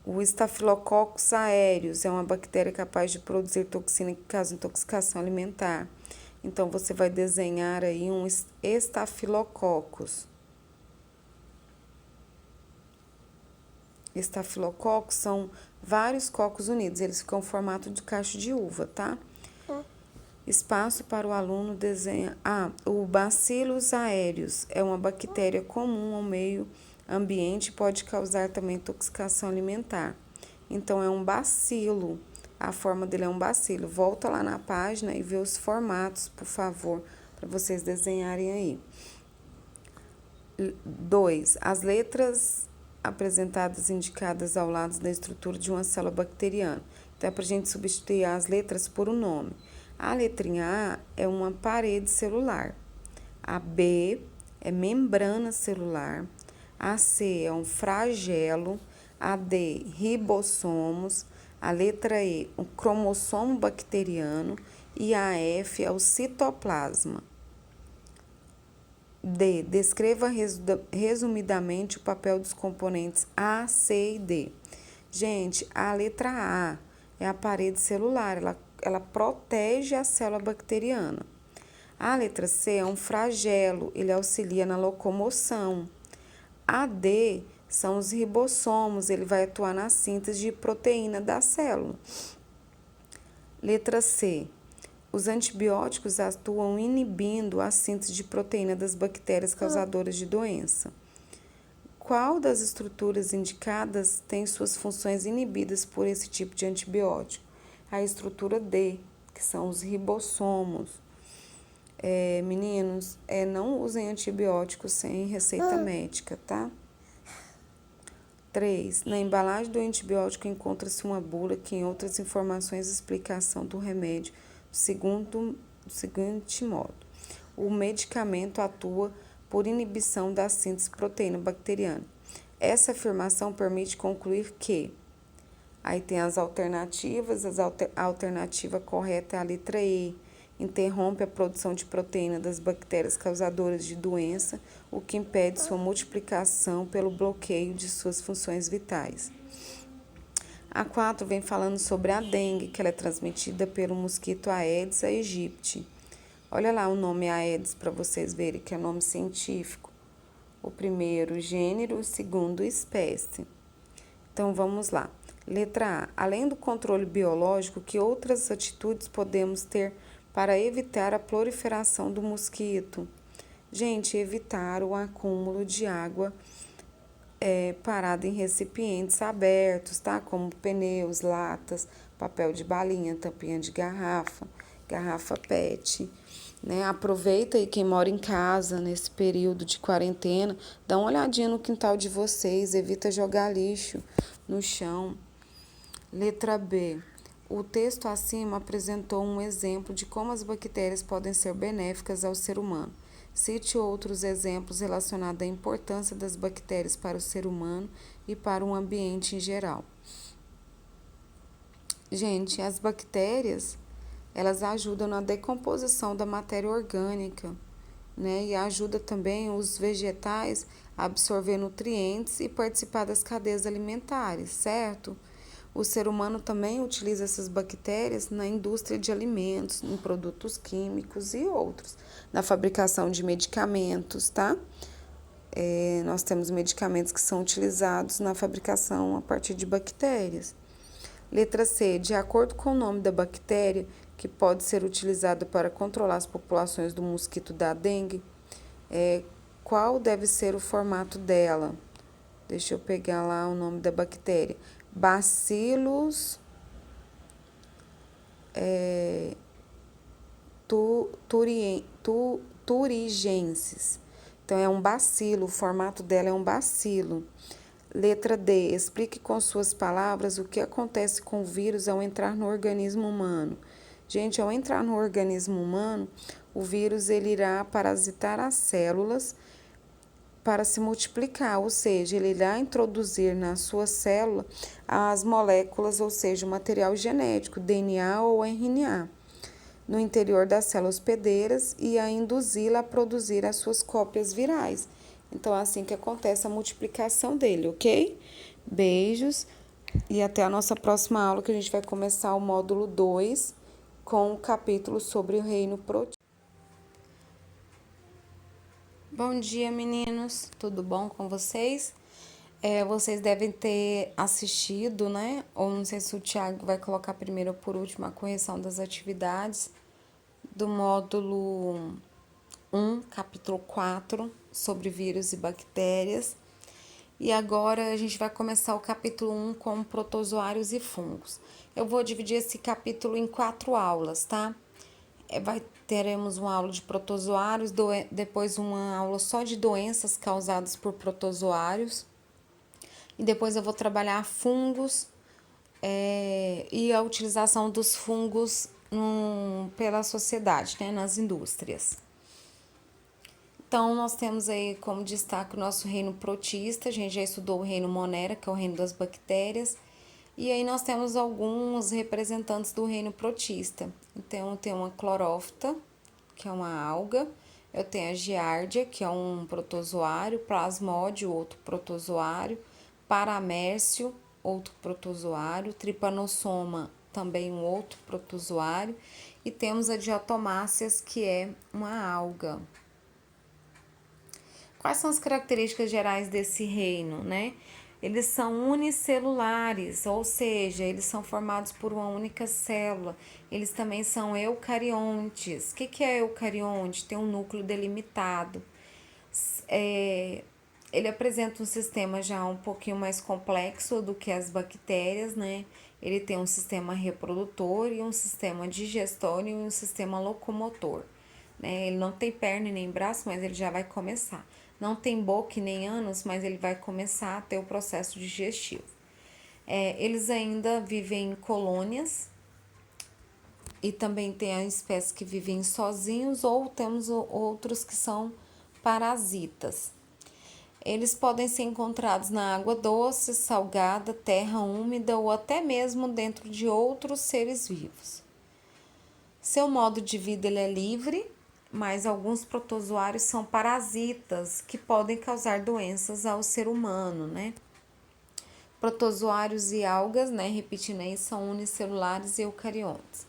O Staphylococcus aureus é uma bactéria capaz de produzir toxina que causa intoxicação alimentar. Então, você vai desenhar aí um Staphylococcus. Estafilococos são vários cocos unidos, eles ficam em formato de cacho de uva, tá? Espaço para o aluno desenhar. O Bacillus aureus é uma bactéria comum ao meio ambiente e pode causar também intoxicação alimentar. Então, é um bacilo. A forma dele é um bacilo. Volta lá na página e vê os formatos, por favor, para vocês desenharem aí. 2. As letras apresentadas indicadas ao lado da estrutura de uma célula bacteriana. Então, é para a gente substituir as letras por um nome. A letrinha A é uma parede celular. A B é membrana celular. A C é um flagelo. A D, ribossomos. A letra E, o cromossomo bacteriano. E a F é o citoplasma. D. Descreva resumidamente o papel dos componentes A, C e D. Gente, a letra A é a parede celular, ela protege a célula bacteriana. A letra C é um flagelo, ele auxilia na locomoção. A D são os ribossomos, ele vai atuar na síntese de proteína da célula. Letra C. Os antibióticos atuam inibindo a síntese de proteína das bactérias causadoras de doença. Qual das estruturas indicadas tem suas funções inibidas por esse tipo de antibiótico? A estrutura D, que são os ribossomos. Meninos, não usem antibióticos sem receita médica, tá? 3. Na embalagem do antibiótico encontra-se uma bula que, em outras informações, explicação do remédio do seguinte modo. O medicamento atua por inibição da síntese de proteína bacteriana. Essa afirmação permite concluir que... Aí tem as alternativas. A alternativa correta é a letra E. Interrompe a produção de proteína das bactérias causadoras de doença, o que impede sua multiplicação pelo bloqueio de suas funções vitais. A 4 vem falando sobre a dengue, que ela é transmitida pelo mosquito Aedes aegypti. Olha lá o nome Aedes para vocês verem, que é nome científico. O primeiro, gênero, o segundo, espécie. Então, vamos lá. Letra A. Além do controle biológico, que outras atitudes podemos ter para evitar a proliferação do mosquito? Gente, evitar o acúmulo de água parada em recipientes abertos, tá? Como pneus, latas, papel de balinha, tampinha de garrafa, garrafa PET, né? Aproveita aí quem mora em casa nesse período de quarentena, dá uma olhadinha no quintal de vocês, evita jogar lixo no chão. Letra B. O texto acima apresentou um exemplo de como as bactérias podem ser benéficas ao ser humano. Cite outros exemplos relacionados à importância das bactérias para o ser humano e para o ambiente em geral. Gente, as bactérias, elas ajudam na decomposição da matéria orgânica, né? E ajuda também os vegetais a absorver nutrientes e participar das cadeias alimentares, certo? O ser humano também utiliza essas bactérias na indústria de alimentos, em produtos químicos e outros, na fabricação de medicamentos, tá? Nós temos medicamentos que são utilizados na fabricação a partir de bactérias. Letra C. De acordo com o nome da bactéria, que pode ser utilizada para controlar as populações do mosquito da dengue, qual deve ser o formato dela? Deixa eu pegar lá o nome da bactéria. Bacillus thuringiensis. Então, é um bacilo, o formato dela é um bacilo. Letra D. Explique com suas palavras o que acontece com o vírus ao entrar no organismo humano. Gente, ao entrar no organismo humano, o vírus ele irá parasitar as células para se multiplicar, ou seja, ele irá introduzir na sua célula as moléculas, ou seja, o material genético, DNA ou RNA, no interior das células hospedeiras e a induzi-la a produzir as suas cópias virais. Então, é assim que acontece a multiplicação dele, ok? Beijos e até a nossa próxima aula, que a gente vai começar o módulo 2 com o capítulo sobre o reino proteínico. Bom dia, meninos, tudo bom com vocês? Vocês devem ter assistido, né? Ou não sei se o Thiago vai colocar primeiro ou por último a correção das atividades do módulo 1, capítulo 4, sobre vírus e bactérias. E agora a gente vai começar o capítulo 1 com protozoários e fungos. Eu vou dividir esse capítulo em 4 aulas, tá? Teremos uma aula de protozoários, depois uma aula só de doenças causadas por protozoários. E depois eu vou trabalhar fungos e a utilização dos fungos pela sociedade, né, nas indústrias. Então, nós temos aí como destaque o nosso reino protista. A gente já estudou o reino Monera, que é o reino das bactérias. E aí nós temos alguns representantes do reino protista. Então, eu tenho uma clorófita, que é uma alga. Eu tenho a giardia, que é um protozoário. Plasmódio, outro protozoário. Paramércio, outro protozoário. Trypanosoma, também um outro protozoário. E temos a diatomáceas, que é uma alga. Quais são as características gerais desse reino, né? Eles são unicelulares, ou seja, eles são formados por uma única célula. Eles também são eucariontes. O que é eucarionte? Tem um núcleo delimitado. Ele apresenta um sistema já um pouquinho mais complexo do que as bactérias, né? Ele tem um sistema reprodutor e um sistema digestório e um sistema locomotor, né? Ele não tem perna e nem braço, mas ele já vai começar. Não tem boca e nem ânus, mas ele vai começar a ter o processo digestivo. Eles ainda vivem em colônias e também tem a espécie que vivem sozinhos ou temos outros que são parasitas. Eles podem ser encontrados na água doce, salgada, terra úmida ou até mesmo dentro de outros seres vivos. Seu modo de vida ele é livre, mas alguns protozoários são parasitas que podem causar doenças ao ser humano, né? Protozoários e algas, né, repetindo aí, são unicelulares e eucariontes.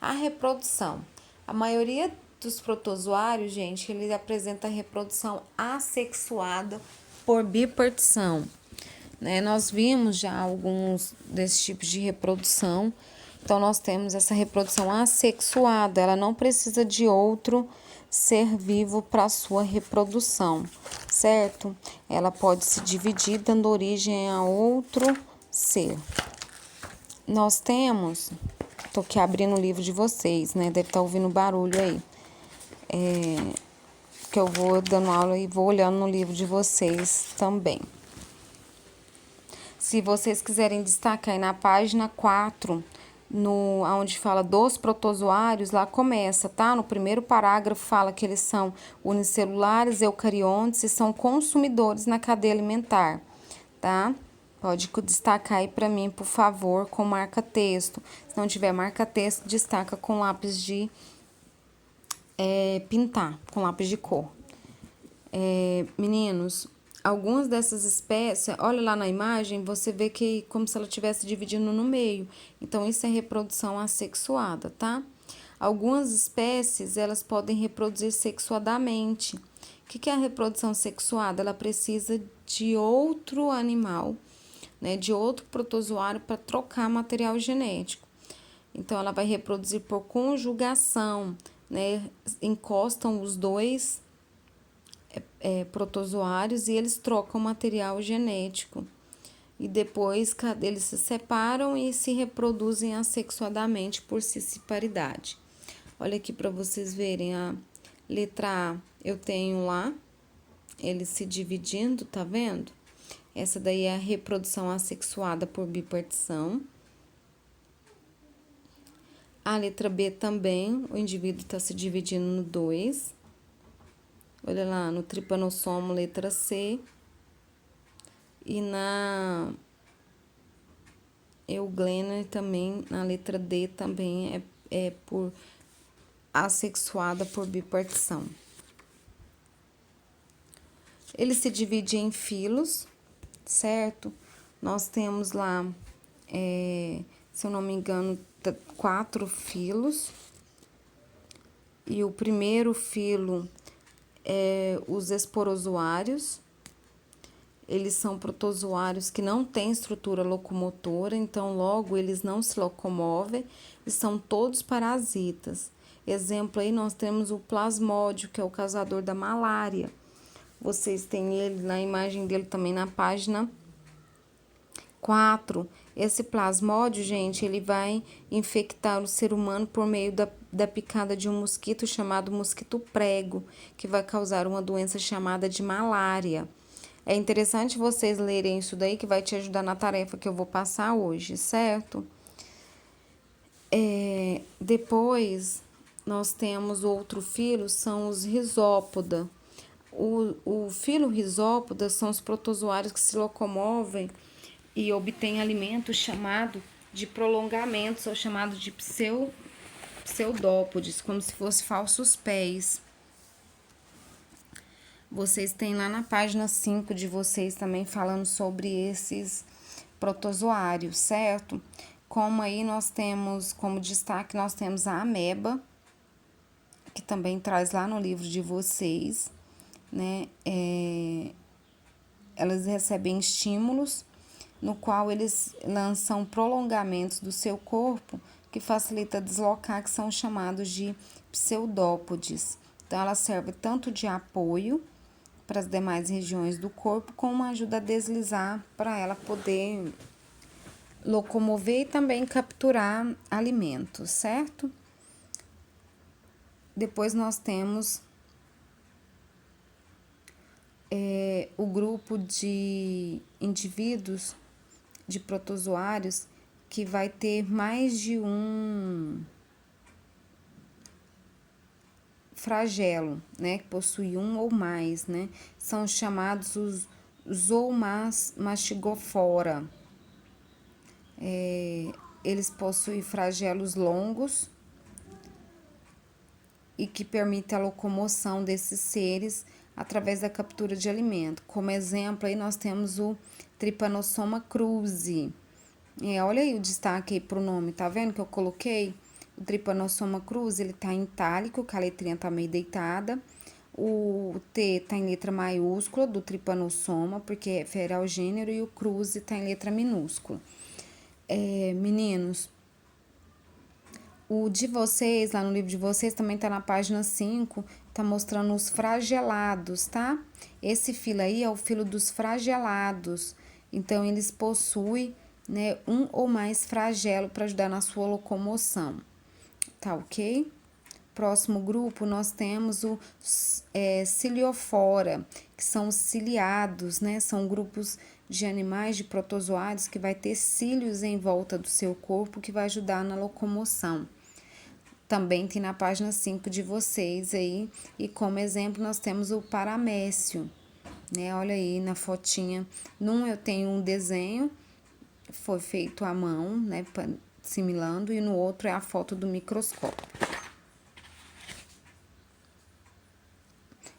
A reprodução. A maioria dos protozoários, gente, ele apresenta reprodução assexuada por bipartição, né? Nós vimos já alguns desses tipos de reprodução. Então, nós temos essa reprodução assexuada, ela não precisa de outro ser vivo para sua reprodução, certo? Ela pode se dividir, dando origem a outro ser. Nós temos, tô aqui abrindo o livro de vocês, né? Deve estar ouvindo barulho aí. Que eu vou dando aula e vou olhando no livro de vocês também. Se vocês quiserem destacar aí na página 4, onde fala dos protozoários, lá começa, tá? No primeiro parágrafo fala que eles são unicelulares, eucariontes e são consumidores na cadeia alimentar, tá? Pode destacar aí para mim, por favor, com marca-texto. Se não tiver marca-texto, destaca com lápis de pintar, com lápis de cor. Meninos, algumas dessas espécies, olha lá na imagem, você vê que como se ela estivesse dividindo no meio. Então, isso é reprodução assexuada, tá? Algumas espécies, elas podem reproduzir sexuadamente. O que é a reprodução sexuada? Ela precisa de outro animal, né, de outro protozoário para trocar material genético. Então, ela vai reproduzir por conjugação, né? Encostam os dois protozoários e eles trocam material genético. E depois eles se separam e se reproduzem assexuadamente por cisparidade. Olha aqui para vocês verem a letra A. Eu tenho lá, eles se dividindo, tá vendo? Essa daí é a reprodução assexuada por bipartição. A letra B também, o indivíduo está se dividindo no 2. Olha lá, no trypanossomo, letra C. E na euglena também, na letra D, também é por assexuada por bipartição. Ele se divide em filos, certo? Nós temos lá, se eu não me engano, 4 filos. E o primeiro filo é os esporozoários. Eles são protozoários que não têm estrutura locomotora, então logo eles não se locomovem e são todos parasitas. Exemplo aí, nós temos o plasmódio, que é o causador da malária. Vocês têm ele na imagem dele também na página 4. Esse plasmódio, gente, ele vai infectar o ser humano por meio da picada de um mosquito chamado mosquito prego, que vai causar uma doença chamada de malária. É interessante vocês lerem isso daí, que vai te ajudar na tarefa que eu vou passar hoje, certo? Depois, nós temos outro filo, são os risópoda. O filo risópoda são os protozoários que se locomovem e obtêm alimento chamado de prolongamentos, ou chamado de pseudópodes, como se fossem falsos pés. Vocês têm lá na página 5 de vocês também falando sobre esses protozoários, certo? Como aí nós temos, como destaque, nós temos a ameba, que também traz lá no livro de vocês, né? Elas recebem estímulos, no qual eles lançam prolongamentos do seu corpo, que facilita deslocar, que são chamados de pseudópodes. Então, ela serve tanto de apoio para as demais regiões do corpo, como ajuda a deslizar para ela poder locomover e também capturar alimentos, certo? Depois nós temos o grupo de indivíduos, de protozoários, que vai ter mais de um flagelo, né, que possui um ou mais, né, são chamados os zoomastigofora. Eles possuem flagelos longos e que permitem a locomoção desses seres através da captura de alimento. Como exemplo, aí nós temos o Trypanosoma cruzi. Olha aí o destaque aí pro nome, tá vendo que eu coloquei? O Trypanosoma cruzi, ele tá em itálico, que a letrinha tá meio deitada. O T tá em letra maiúscula do Trypanosoma, porque refere ao gênero, e o cruzi tá em letra minúscula. Meninos, o de vocês, lá no livro de vocês, também tá na página 5, tá mostrando os flagelados, tá? Esse filo aí é o filo dos flagelados. Então, eles possuem, né, um ou mais flagelo para ajudar na sua locomoção. Tá ok? Próximo grupo, nós temos o ciliofora, que são os ciliados, né? São grupos de animais, de protozoários, que vai ter cílios em volta do seu corpo, que vai ajudar na locomoção. Também tem na página 5 de vocês aí, e como exemplo nós temos o paramécio, né? Olha aí na fotinha, num eu tenho um desenho, foi feito à mão, né, simulando, e no outro é a foto do microscópio.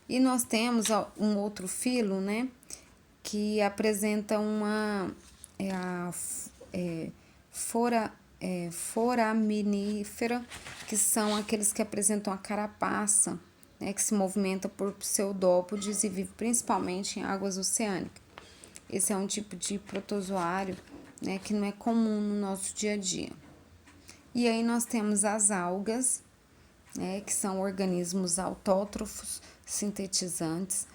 E nós temos um outro filo, né, que apresenta uma foraminífera, que são aqueles que apresentam a carapaça, né, que se movimenta por pseudópodes e vive principalmente em águas oceânicas. Esse é um tipo de protozoário, né, que não é comum no nosso dia a dia. E aí nós temos as algas, né, que são organismos autótrofos, sintetizantes,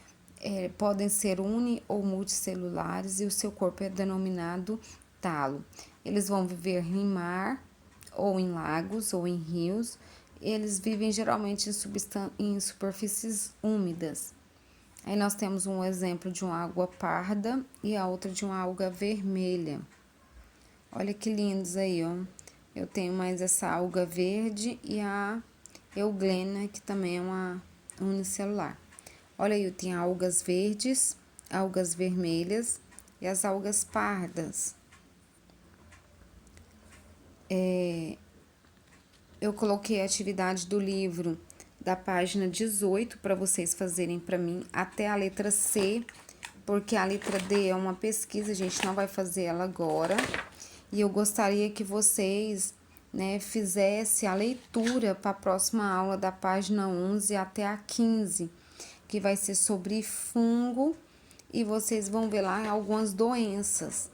podem ser uni- ou multicelulares, e o seu corpo é denominado talo. Eles vão viver em mar, ou em lagos, ou em rios. Eles vivem geralmente em superfícies úmidas. Aí nós temos um exemplo de uma alga parda e a outra de uma alga vermelha. Olha que lindos aí, ó. Eu tenho mais essa alga verde e a euglena, que também é uma unicelular. Olha aí, tem algas verdes, algas vermelhas e as algas pardas. Eu coloquei a atividade do livro da página 18 para vocês fazerem para mim até a letra C, porque a letra D é uma pesquisa, a gente não vai fazer ela agora. E eu gostaria que vocês, né, fizessem a leitura para a próxima aula da página 11 até a 15, que vai ser sobre fungo, e vocês vão ver lá algumas doenças.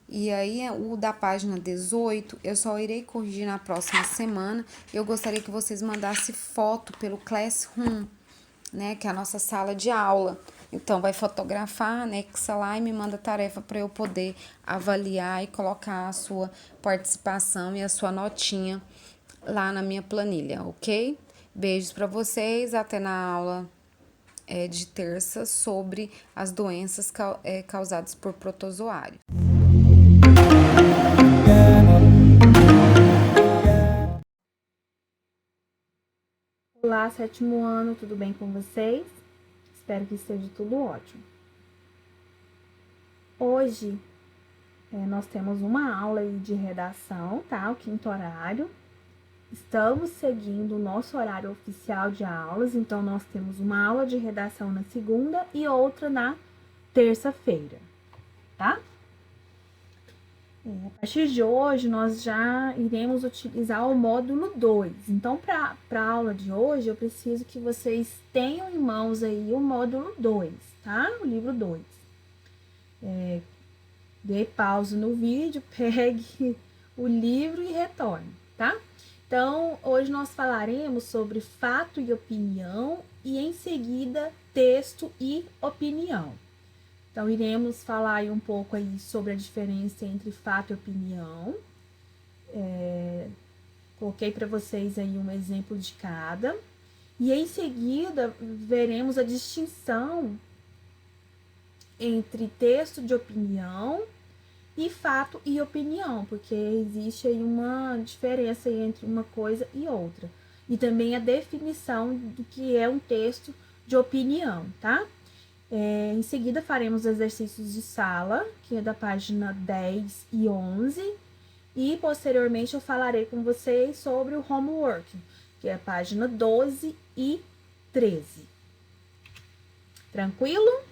E aí, o da página 18, eu só irei corrigir na próxima semana. Eu gostaria que vocês mandassem foto pelo Classroom, né, que é a nossa sala de aula. Então, vai fotografar, anexa lá e me manda tarefa para eu poder avaliar e colocar a sua participação e a sua notinha lá na minha planilha, ok? Beijos para vocês, até na aula de terça sobre as doenças causadas por protozoário. Olá, sétimo ano, tudo bem com vocês? Espero que esteja tudo ótimo. Hoje, nós temos uma aula aí de redação, tá? O quinto horário. Estamos seguindo o nosso horário oficial de aulas, então nós temos uma aula de redação na segunda e outra na terça-feira, tá? A partir de hoje, nós já iremos utilizar o módulo 2. Então, para a aula de hoje, eu preciso que vocês tenham em mãos aí o módulo 2, tá? O livro 2. Dê pausa no vídeo, pegue o livro e retorne, tá? Então, hoje nós falaremos sobre fato e opinião e, em seguida, texto e opinião. Então, iremos falar aí um pouco aí sobre a diferença entre fato e opinião. Coloquei para vocês aí um exemplo de cada. E, em seguida, veremos a distinção entre texto de opinião e fato e opinião, porque existe aí uma diferença entre uma coisa e outra. E também a definição do que é um texto de opinião, tá? Em seguida, faremos exercícios de sala, que é da página 10 e 11. E, posteriormente, eu falarei com vocês sobre o homework, que é a página 12 e 13. Tranquilo?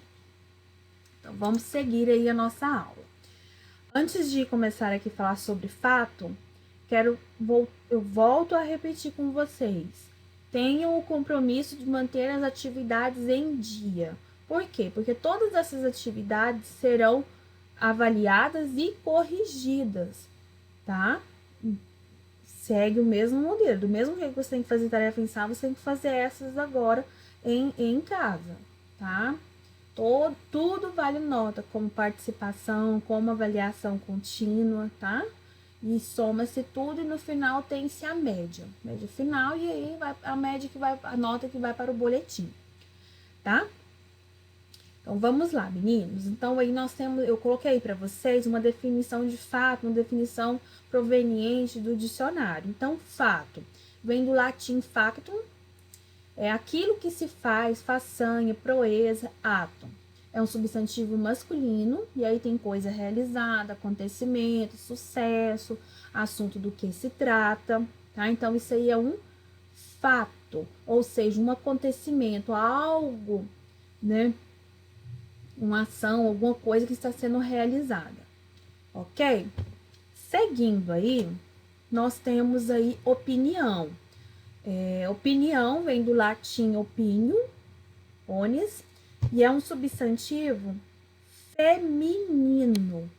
Então, vamos seguir aí a nossa aula. Antes de começar aqui a falar sobre fato, eu volto a repetir com vocês. Tenham o compromisso de manter as atividades em dia. Por quê? Porque todas essas atividades serão avaliadas e corrigidas, tá? Segue o mesmo modelo. Do mesmo jeito que você tem que fazer tarefa em sala, você tem que fazer essas agora em casa, tá? Tudo vale nota, como participação, como avaliação contínua, tá? E soma-se tudo e no final tem-se a média. Média final e aí vai a nota que vai para o boletim, tá? Então, vamos lá, meninos. Então, aí eu coloquei para vocês uma definição de fato, uma definição proveniente do dicionário. Então, fato vem do latim factum, é aquilo que se faz, façanha, proeza, ato. É um substantivo masculino, e aí tem coisa realizada, acontecimento, sucesso, assunto do que se trata, tá? Então, isso aí é um fato, ou seja, um acontecimento, algo, né? Uma ação, alguma coisa que está sendo realizada, ok? Seguindo aí, nós temos aí opinião. Opinião vem do latim opinio, onis, e é um substantivo feminino.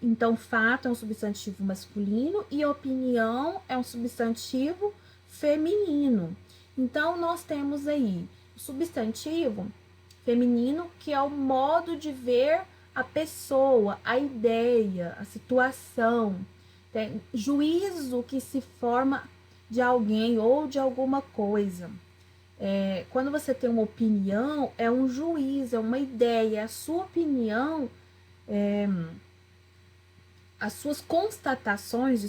Então, fato é um substantivo masculino e opinião é um substantivo feminino. Então, nós temos aí o substantivo feminino, que é o modo de ver a pessoa, a ideia, a situação. Tem juízo que se forma de alguém ou de alguma coisa. Quando você tem uma opinião, é um juízo, é uma ideia, a sua opinião, as suas constatações,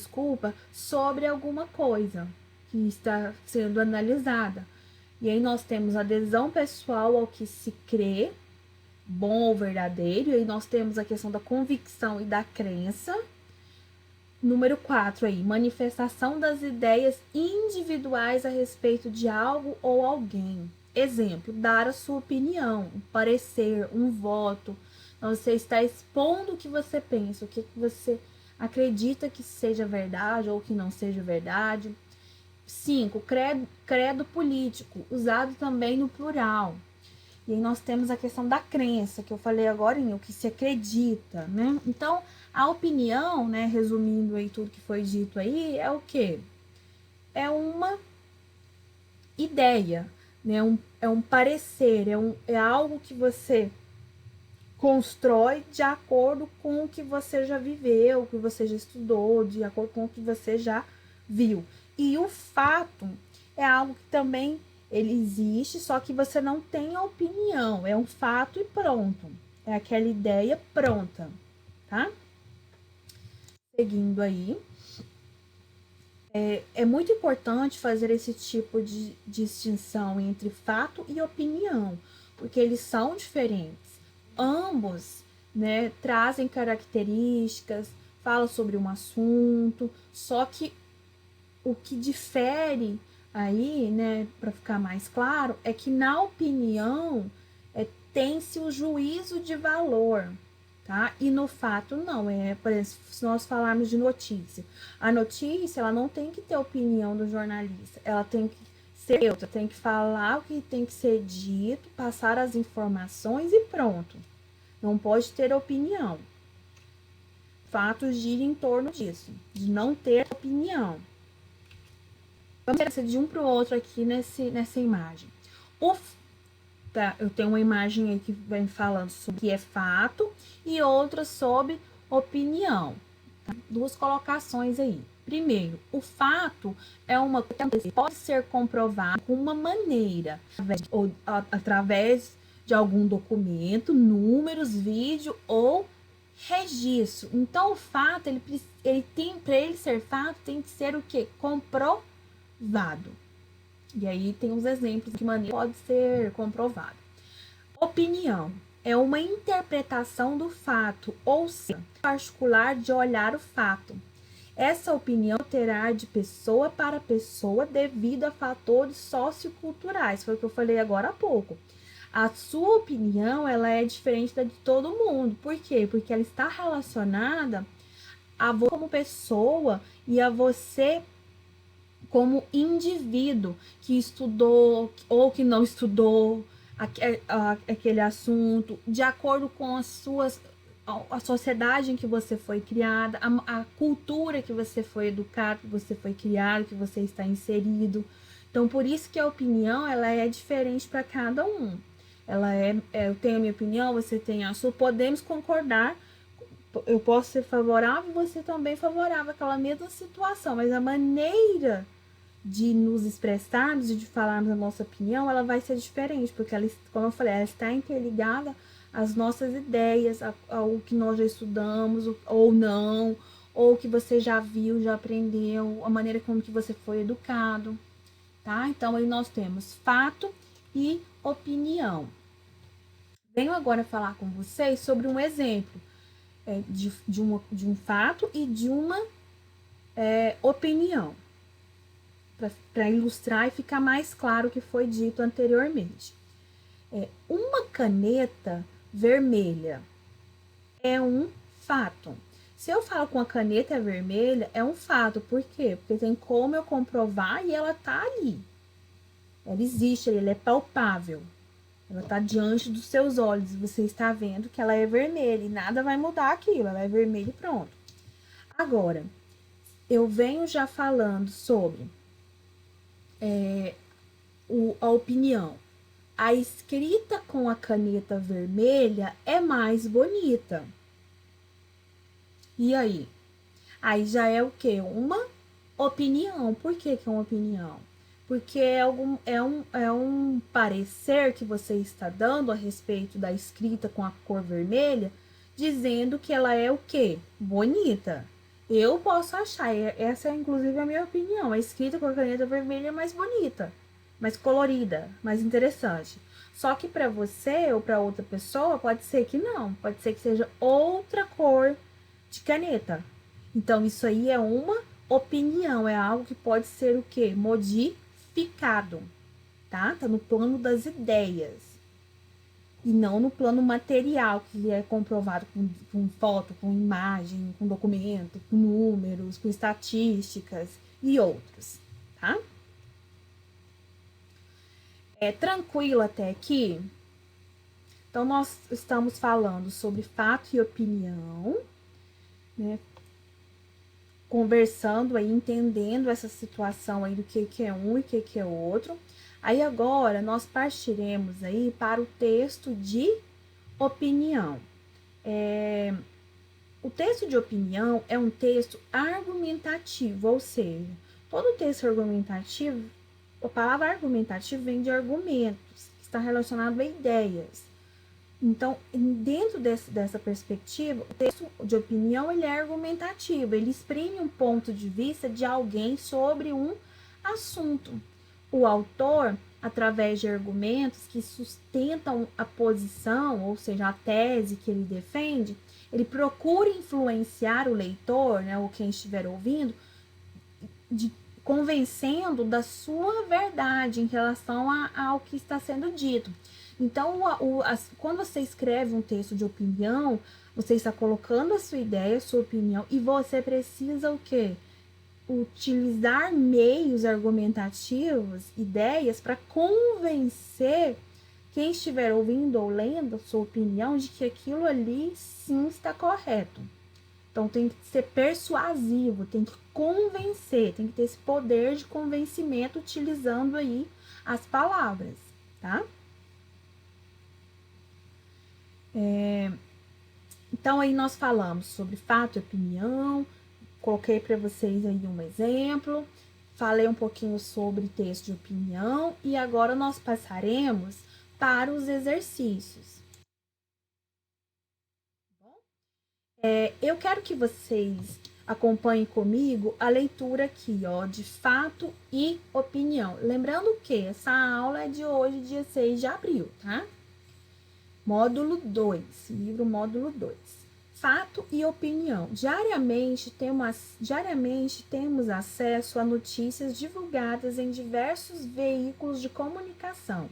sobre alguma coisa que está sendo analisada. E aí nós temos adesão pessoal ao que se crê, bom ou verdadeiro. E aí nós temos a questão da convicção e da crença. Número 4 aí, manifestação das ideias individuais a respeito de algo ou alguém. Exemplo, dar a sua opinião, um parecer, um voto. Então, você está expondo o que você pensa, o que você acredita que seja verdade ou que não seja verdade. 5, credo político, usado também no plural. E aí nós temos a questão da crença, que eu falei agora, o que se acredita, né? Então, a opinião, né, resumindo aí tudo que foi dito aí, é o quê? É uma ideia, né? É um parecer, é algo que você constrói de acordo com o que você já viveu, o que você já estudou, de acordo com o que você já viu. E o fato é algo que também ele existe, só que você não tem a opinião, é um fato e pronto. É aquela ideia pronta, tá? Seguindo aí. É muito importante fazer esse tipo de distinção entre fato e opinião, porque eles são diferentes. Ambos, né, trazem características, falam sobre um assunto, só que o que difere aí, né, para ficar mais claro, é que na opinião tem-se o juízo de valor, tá? E no fato não, por exemplo, se nós falarmos de notícia, a notícia, ela não tem que ter opinião do jornalista, ela tem que ser neutra, tem que falar o que tem que ser dito, passar as informações e pronto. Não pode ter opinião. Fatos giram em torno disso, de não ter opinião. Vamos ver de um para o outro aqui nessa imagem. Eu tenho uma imagem aí que vem falando sobre o que é fato e outra sobre opinião. Tá? Duas colocações aí. Primeiro, o fato é uma coisa que pode ser comprovado de uma maneira, através de algum documento, números, vídeo ou registro. Então, o fato, ele tem, para ele ser fato, tem que ser o quê? Comprovado. E aí tem uns exemplos de maneira pode ser comprovado. Opinião é uma interpretação do fato, ou seja, particular de olhar o fato. Essa opinião terá de pessoa para pessoa devido a fatores socioculturais, foi o que eu falei agora há pouco. A sua opinião, ela é diferente da de todo mundo. Por quê? Porque ela está relacionada a você como pessoa e a você como indivíduo que estudou ou que não estudou aquele assunto, de acordo com a sociedade em que você foi criada, a cultura que você foi educado, que você foi criado, que você está inserido. Então, por isso que a opinião, ela é diferente para cada um. Eu tenho a minha opinião, você tem a sua, podemos concordar, eu posso ser favorável, você também favorável àquela mesma situação, mas a maneira de nos expressarmos e de falarmos a nossa opinião, ela vai ser diferente, porque ela, como eu falei, ela está interligada às nossas ideias, ao que nós já estudamos, ou não, ou que você já viu, já aprendeu, a maneira como que você foi educado, tá? Então, aí nós temos fato e opinião. Venho agora falar com vocês sobre um exemplo de um fato e de uma opinião, para ilustrar e ficar mais claro o que foi dito anteriormente. Uma caneta vermelha é um fato. Se eu falo com a caneta vermelha, é um fato. Por quê? Porque tem como eu comprovar e ela tá ali. Ela existe, ela é palpável. Ela tá diante dos seus olhos. Você está vendo que ela é vermelha e nada vai mudar aquilo. Ela é vermelha e pronto. Agora, eu venho já falando sobre a opinião. A escrita com a caneta vermelha é mais bonita. E aí? Aí já é o quê? Uma opinião. Por que é uma opinião? Porque é um parecer que você está dando a respeito da escrita com a cor vermelha, dizendo que ela é o quê? Bonita. Eu posso achar, essa é inclusive a minha opinião, a escrita com a caneta vermelha é mais bonita, mais colorida, mais interessante. Só que para você ou para outra pessoa pode ser que não, pode ser que seja outra cor de caneta. Então isso aí é uma opinião, é algo que pode ser o quê? Modificado, tá? Tá no plano das ideias. E não no plano material, que é comprovado com foto, com imagem, com documento, com números, com estatísticas e outros, tá? Tranquilo até aqui? Então, nós estamos falando sobre fato e opinião, né? Conversando aí, entendendo essa situação aí do que é um e o que é outro. Aí agora nós partiremos aí para o texto de opinião. O texto de opinião é um texto argumentativo, ou seja, todo texto argumentativo, a palavra argumentativo vem de argumentos, que está relacionado a ideias. Então, dentro dessa perspectiva, o texto de opinião ele é argumentativo, ele exprime um ponto de vista de alguém sobre um assunto. O autor, através de argumentos que sustentam a posição, ou seja, a tese que ele defende, ele procura influenciar o leitor, né, ou quem estiver ouvindo, convencendo da sua verdade em relação ao que está sendo dito. Então, quando você escreve um texto de opinião, você está colocando a sua ideia, a sua opinião, e você precisa o quê? Utilizar meios argumentativos, ideias, para convencer quem estiver ouvindo ou lendo a sua opinião de que aquilo ali sim está correto. Então tem que ser persuasivo, tem que convencer, tem que ter esse poder de convencimento utilizando aí as palavras, tá? Então aí nós falamos sobre fato e opinião, coloquei para vocês aí um exemplo, falei um pouquinho sobre texto de opinião e agora nós passaremos para os exercícios. Eu quero que vocês acompanhem comigo a leitura aqui, ó, de fato e opinião. Lembrando que essa aula é de hoje, dia 6 de abril, tá? Módulo 2, livro módulo 2. Fato e opinião. Diariamente temos acesso a notícias divulgadas em diversos veículos de comunicação,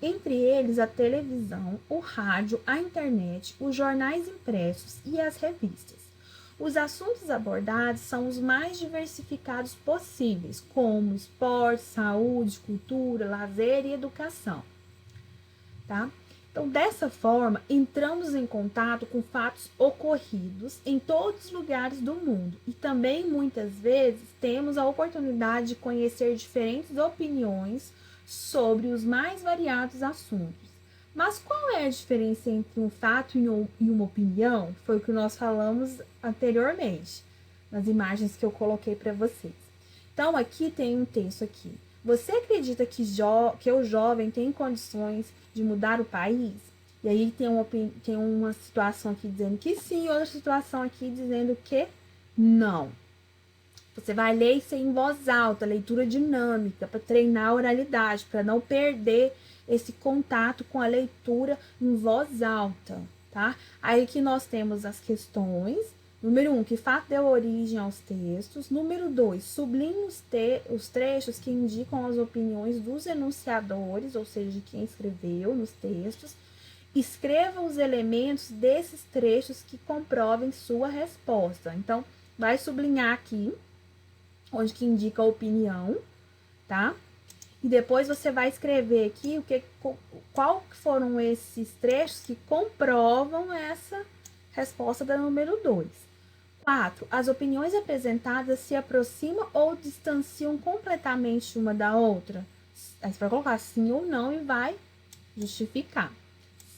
entre eles a televisão, o rádio, a internet, os jornais impressos e as revistas. Os assuntos abordados são os mais diversificados possíveis, como esporte, saúde, cultura, lazer e educação, tá? Então, dessa forma, entramos em contato com fatos ocorridos em todos os lugares do mundo e também, muitas vezes, temos a oportunidade de conhecer diferentes opiniões sobre os mais variados assuntos. Mas qual é a diferença entre um fato e uma opinião? Foi o que nós falamos anteriormente, nas imagens que eu coloquei para vocês. Então, aqui tem um texto aqui. Você acredita que o jovem tem condições de mudar o país? E aí tem uma situação aqui dizendo que sim, outra situação aqui dizendo que não. Você vai ler isso em voz alta, leitura dinâmica, para treinar a oralidade, para não perder esse contato com a leitura em voz alta, tá? Aí aqui nós temos as questões. Número 1, que fato deu origem aos textos. Número 2, sublinhe os trechos que indicam as opiniões dos enunciadores, ou seja, de quem escreveu nos textos. Escreva os elementos desses trechos que comprovem sua resposta. Então, vai sublinhar aqui, onde que indica a opinião, tá? E depois você vai escrever aqui qual foram esses trechos que comprovam essa resposta da número 2. 4. As opiniões apresentadas se aproximam ou distanciam completamente uma da outra? Aí você vai colocar sim ou não e vai justificar.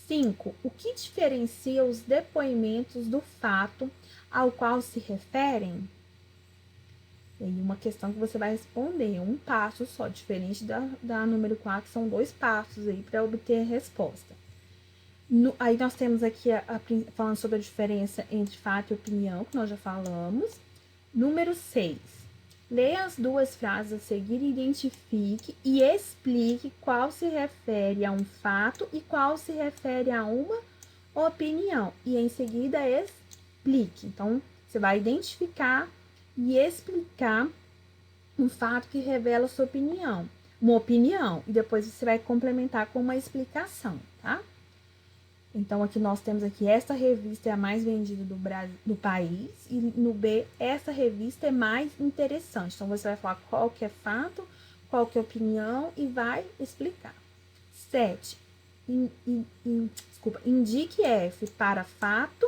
5. O que diferencia os depoimentos do fato ao qual se referem? E aí uma questão que você vai responder, um passo só, diferente da número 4, são 2 passos aí para obter a resposta. Aí nós temos aqui falando sobre a diferença entre fato e opinião, que nós já falamos. Número 6. Leia as 2 frases a seguir e identifique e explique qual se refere a um fato e qual se refere a uma opinião. E em seguida explique. Então, você vai identificar e explicar um fato que revela sua opinião. Uma opinião. E depois você vai complementar com uma explicação, tá? Então, aqui nós temos aqui, esta revista é a mais vendida do país. E no B, essa revista é mais interessante. Então, você vai falar qual que é fato, qual que é opinião e vai explicar. 7. Indique F para fato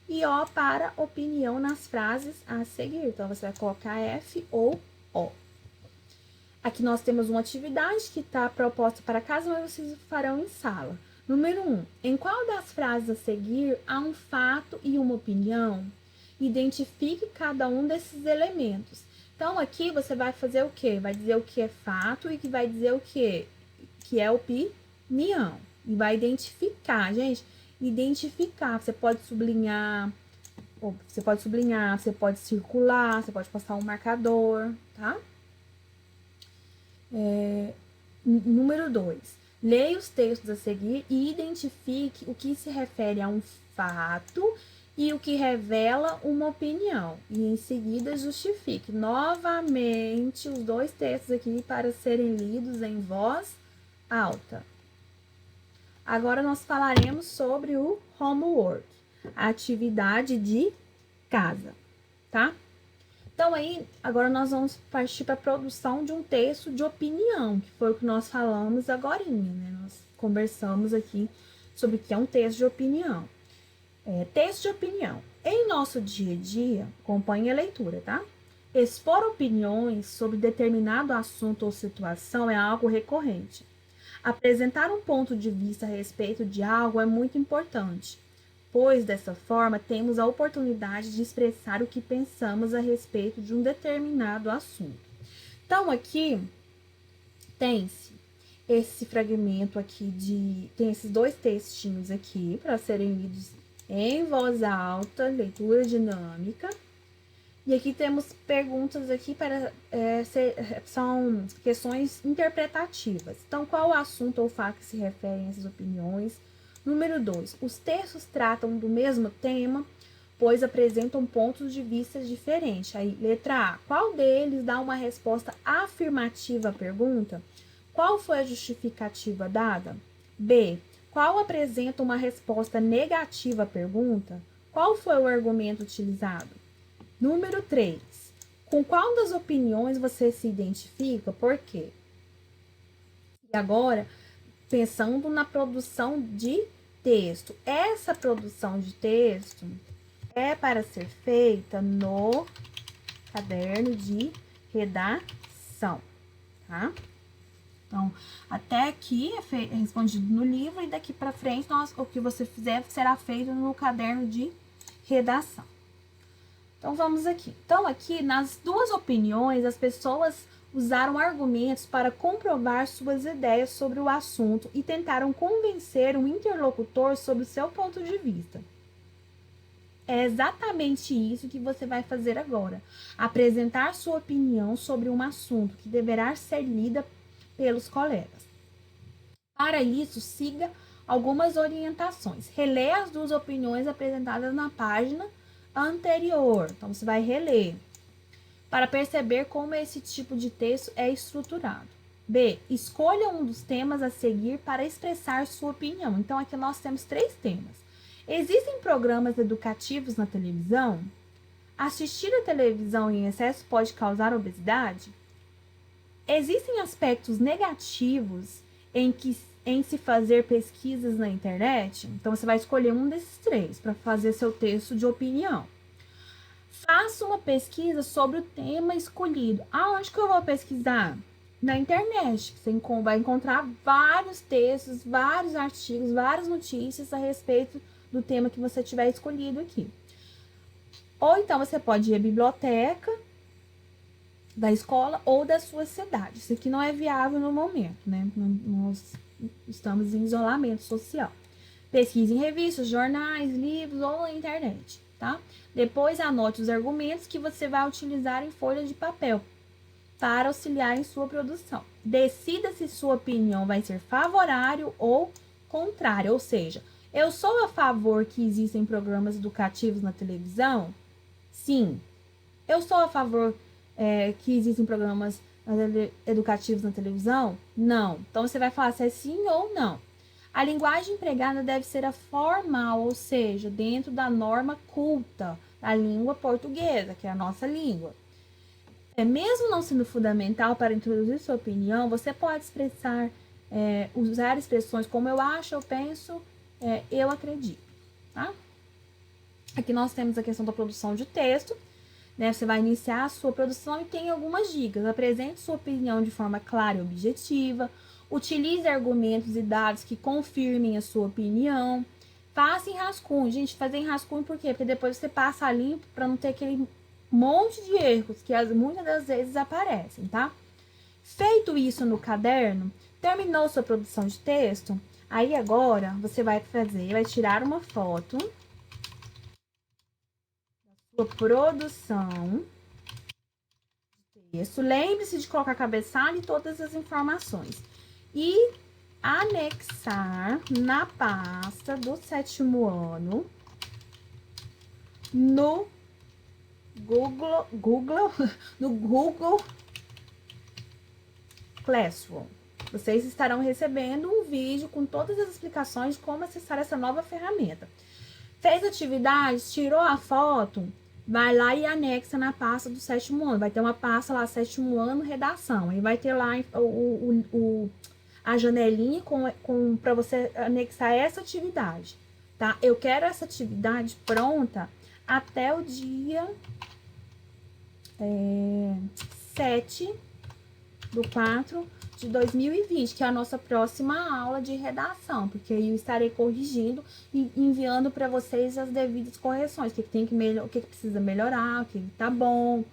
e O para opinião nas frases a seguir. Então, você vai colocar F ou O. Aqui nós temos uma atividade que está proposta para casa, mas vocês farão em sala. Número 1. Em qual das frases a seguir há um fato e uma opinião? Identifique cada um desses elementos. Então, aqui você vai fazer o quê? Vai dizer o que é fato e que vai dizer o quê? Que é opinião. E vai identificar, gente. Identificar. Você pode sublinhar, você pode circular, você pode passar um marcador, tá? Número 2. Leia os textos a seguir e identifique o que se refere a um fato e o que revela uma opinião. E em seguida justifique novamente os dois textos aqui para serem lidos em voz alta. Agora nós falaremos sobre o homework, a atividade de casa, tá? Então aí, agora nós vamos partir para a produção de um texto de opinião, que foi o que nós falamos agorinha, né? Nós conversamos aqui sobre o que é um texto de opinião. Texto de opinião. Em nosso dia a dia, acompanhe a leitura, tá? Expor opiniões sobre determinado assunto ou situação é algo recorrente. Apresentar um ponto de vista a respeito de algo é muito importante, pois dessa forma temos a oportunidade de expressar o que pensamos a respeito de um determinado assunto. Então, aqui tem-se esse fragmento aqui tem esses dois textinhos aqui para serem lidos em voz alta, leitura dinâmica. E aqui temos perguntas aqui são questões interpretativas. Então, qual o assunto ou fato que se referem a essas opiniões? Número 2. Os textos tratam do mesmo tema, pois apresentam pontos de vista diferentes. Aí, letra A. Qual deles dá uma resposta afirmativa à pergunta? Qual foi a justificativa dada? B. Qual apresenta uma resposta negativa à pergunta? Qual foi o argumento utilizado? Número 3. Com qual das opiniões você se identifica? Por quê? E agora, pensando na produção de texto. Essa produção de texto é para ser feita no caderno de redação, tá? Então, até aqui é respondido no livro e daqui para frente o que você fizer será feito no caderno de redação. Então, vamos aqui. Então, aqui nas duas opiniões, as pessoas usaram argumentos para comprovar suas ideias sobre o assunto e tentaram convencer um interlocutor sobre o seu ponto de vista. É exatamente isso que você vai fazer agora. Apresentar sua opinião sobre um assunto que deverá ser lida pelos colegas. Para isso, siga algumas orientações. Releia as duas opiniões apresentadas na página anterior. Então, você vai reler para perceber como esse tipo de texto é estruturado. B. Escolha um dos temas a seguir para expressar sua opinião. Então, aqui nós temos 3 temas. Existem programas educativos na televisão? Assistir a televisão em excesso pode causar obesidade? Existem aspectos negativos em se fazer pesquisas na internet? Então, você vai escolher um desses 3 para fazer seu texto de opinião. Faça uma pesquisa sobre o tema escolhido. Aonde que eu vou pesquisar? Na internet. Você vai encontrar vários textos, vários artigos, várias notícias a respeito do tema que você tiver escolhido aqui. Ou então você pode ir à biblioteca da escola ou da sua cidade. Isso aqui não é viável no momento, né? Nós estamos em isolamento social. Pesquise em revistas, jornais, livros ou na internet, tá? Depois anote os argumentos que você vai utilizar em folha de papel para auxiliar em sua produção. Decida se sua opinião vai ser favorável ou contrária, ou seja, eu sou a favor que existem programas educativos na televisão? Sim. Eu sou a favor que existem programas educativos na televisão? Não. Então, você vai falar se é sim ou não. A linguagem empregada deve ser a formal, ou seja, dentro da norma culta da língua portuguesa, que é a nossa língua. Mesmo não sendo fundamental para introduzir sua opinião, você pode usar expressões como eu acho, eu penso, eu acredito, tá? Aqui nós temos a questão da produção de texto. né? Você vai iniciar a sua produção e tem algumas dicas. Apresente sua opinião de forma clara e objetiva. Utilize argumentos e dados que confirmem a sua opinião. Faça em rascunho. Gente, fazer em rascunho por quê? Porque depois você passa a limpo para não ter aquele monte de erros que muitas das vezes aparecem, tá? Feito isso no caderno, terminou sua produção de texto, aí agora você vai tirar uma foto da sua produção de texto. Lembre-se de colocar cabeçalho e todas as informações. E anexar na pasta do 7º ano no Google Classroom. Vocês estarão recebendo um vídeo com todas as explicações de como acessar essa nova ferramenta. Fez atividades, tirou a foto, vai lá e anexa na pasta do 7º ano. Vai ter uma pasta lá, 7º ano, redação. Aí vai ter lá a janelinha para você anexar essa atividade, tá? Eu quero essa atividade pronta até o dia 7/4/2020, que é a nossa próxima aula de redação, porque aí eu estarei corrigindo e enviando para vocês as devidas correções, o que tem que melhorar, o que precisa melhorar, o que tá bom,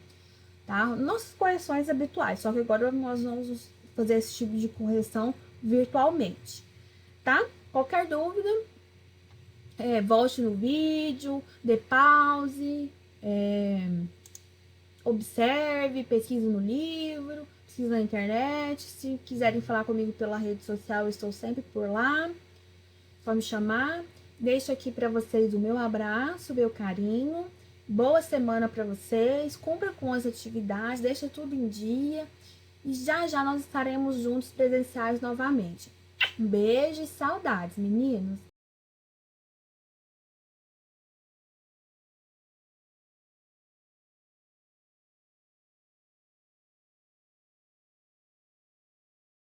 tá? Nossas correções habituais, só que agora nós vamos fazer esse tipo de correção virtualmente, tá? Qualquer dúvida, volte no vídeo, dê pause, observe, pesquise no livro, pesquise na internet. Se quiserem falar comigo pela rede social, eu estou sempre por lá. Só me chamar. Deixo aqui para vocês o meu abraço, meu carinho. Boa semana para vocês. Cumpra com as atividades, deixa tudo em dia. E já já nós estaremos juntos presenciais novamente. Um beijo e saudades, meninos!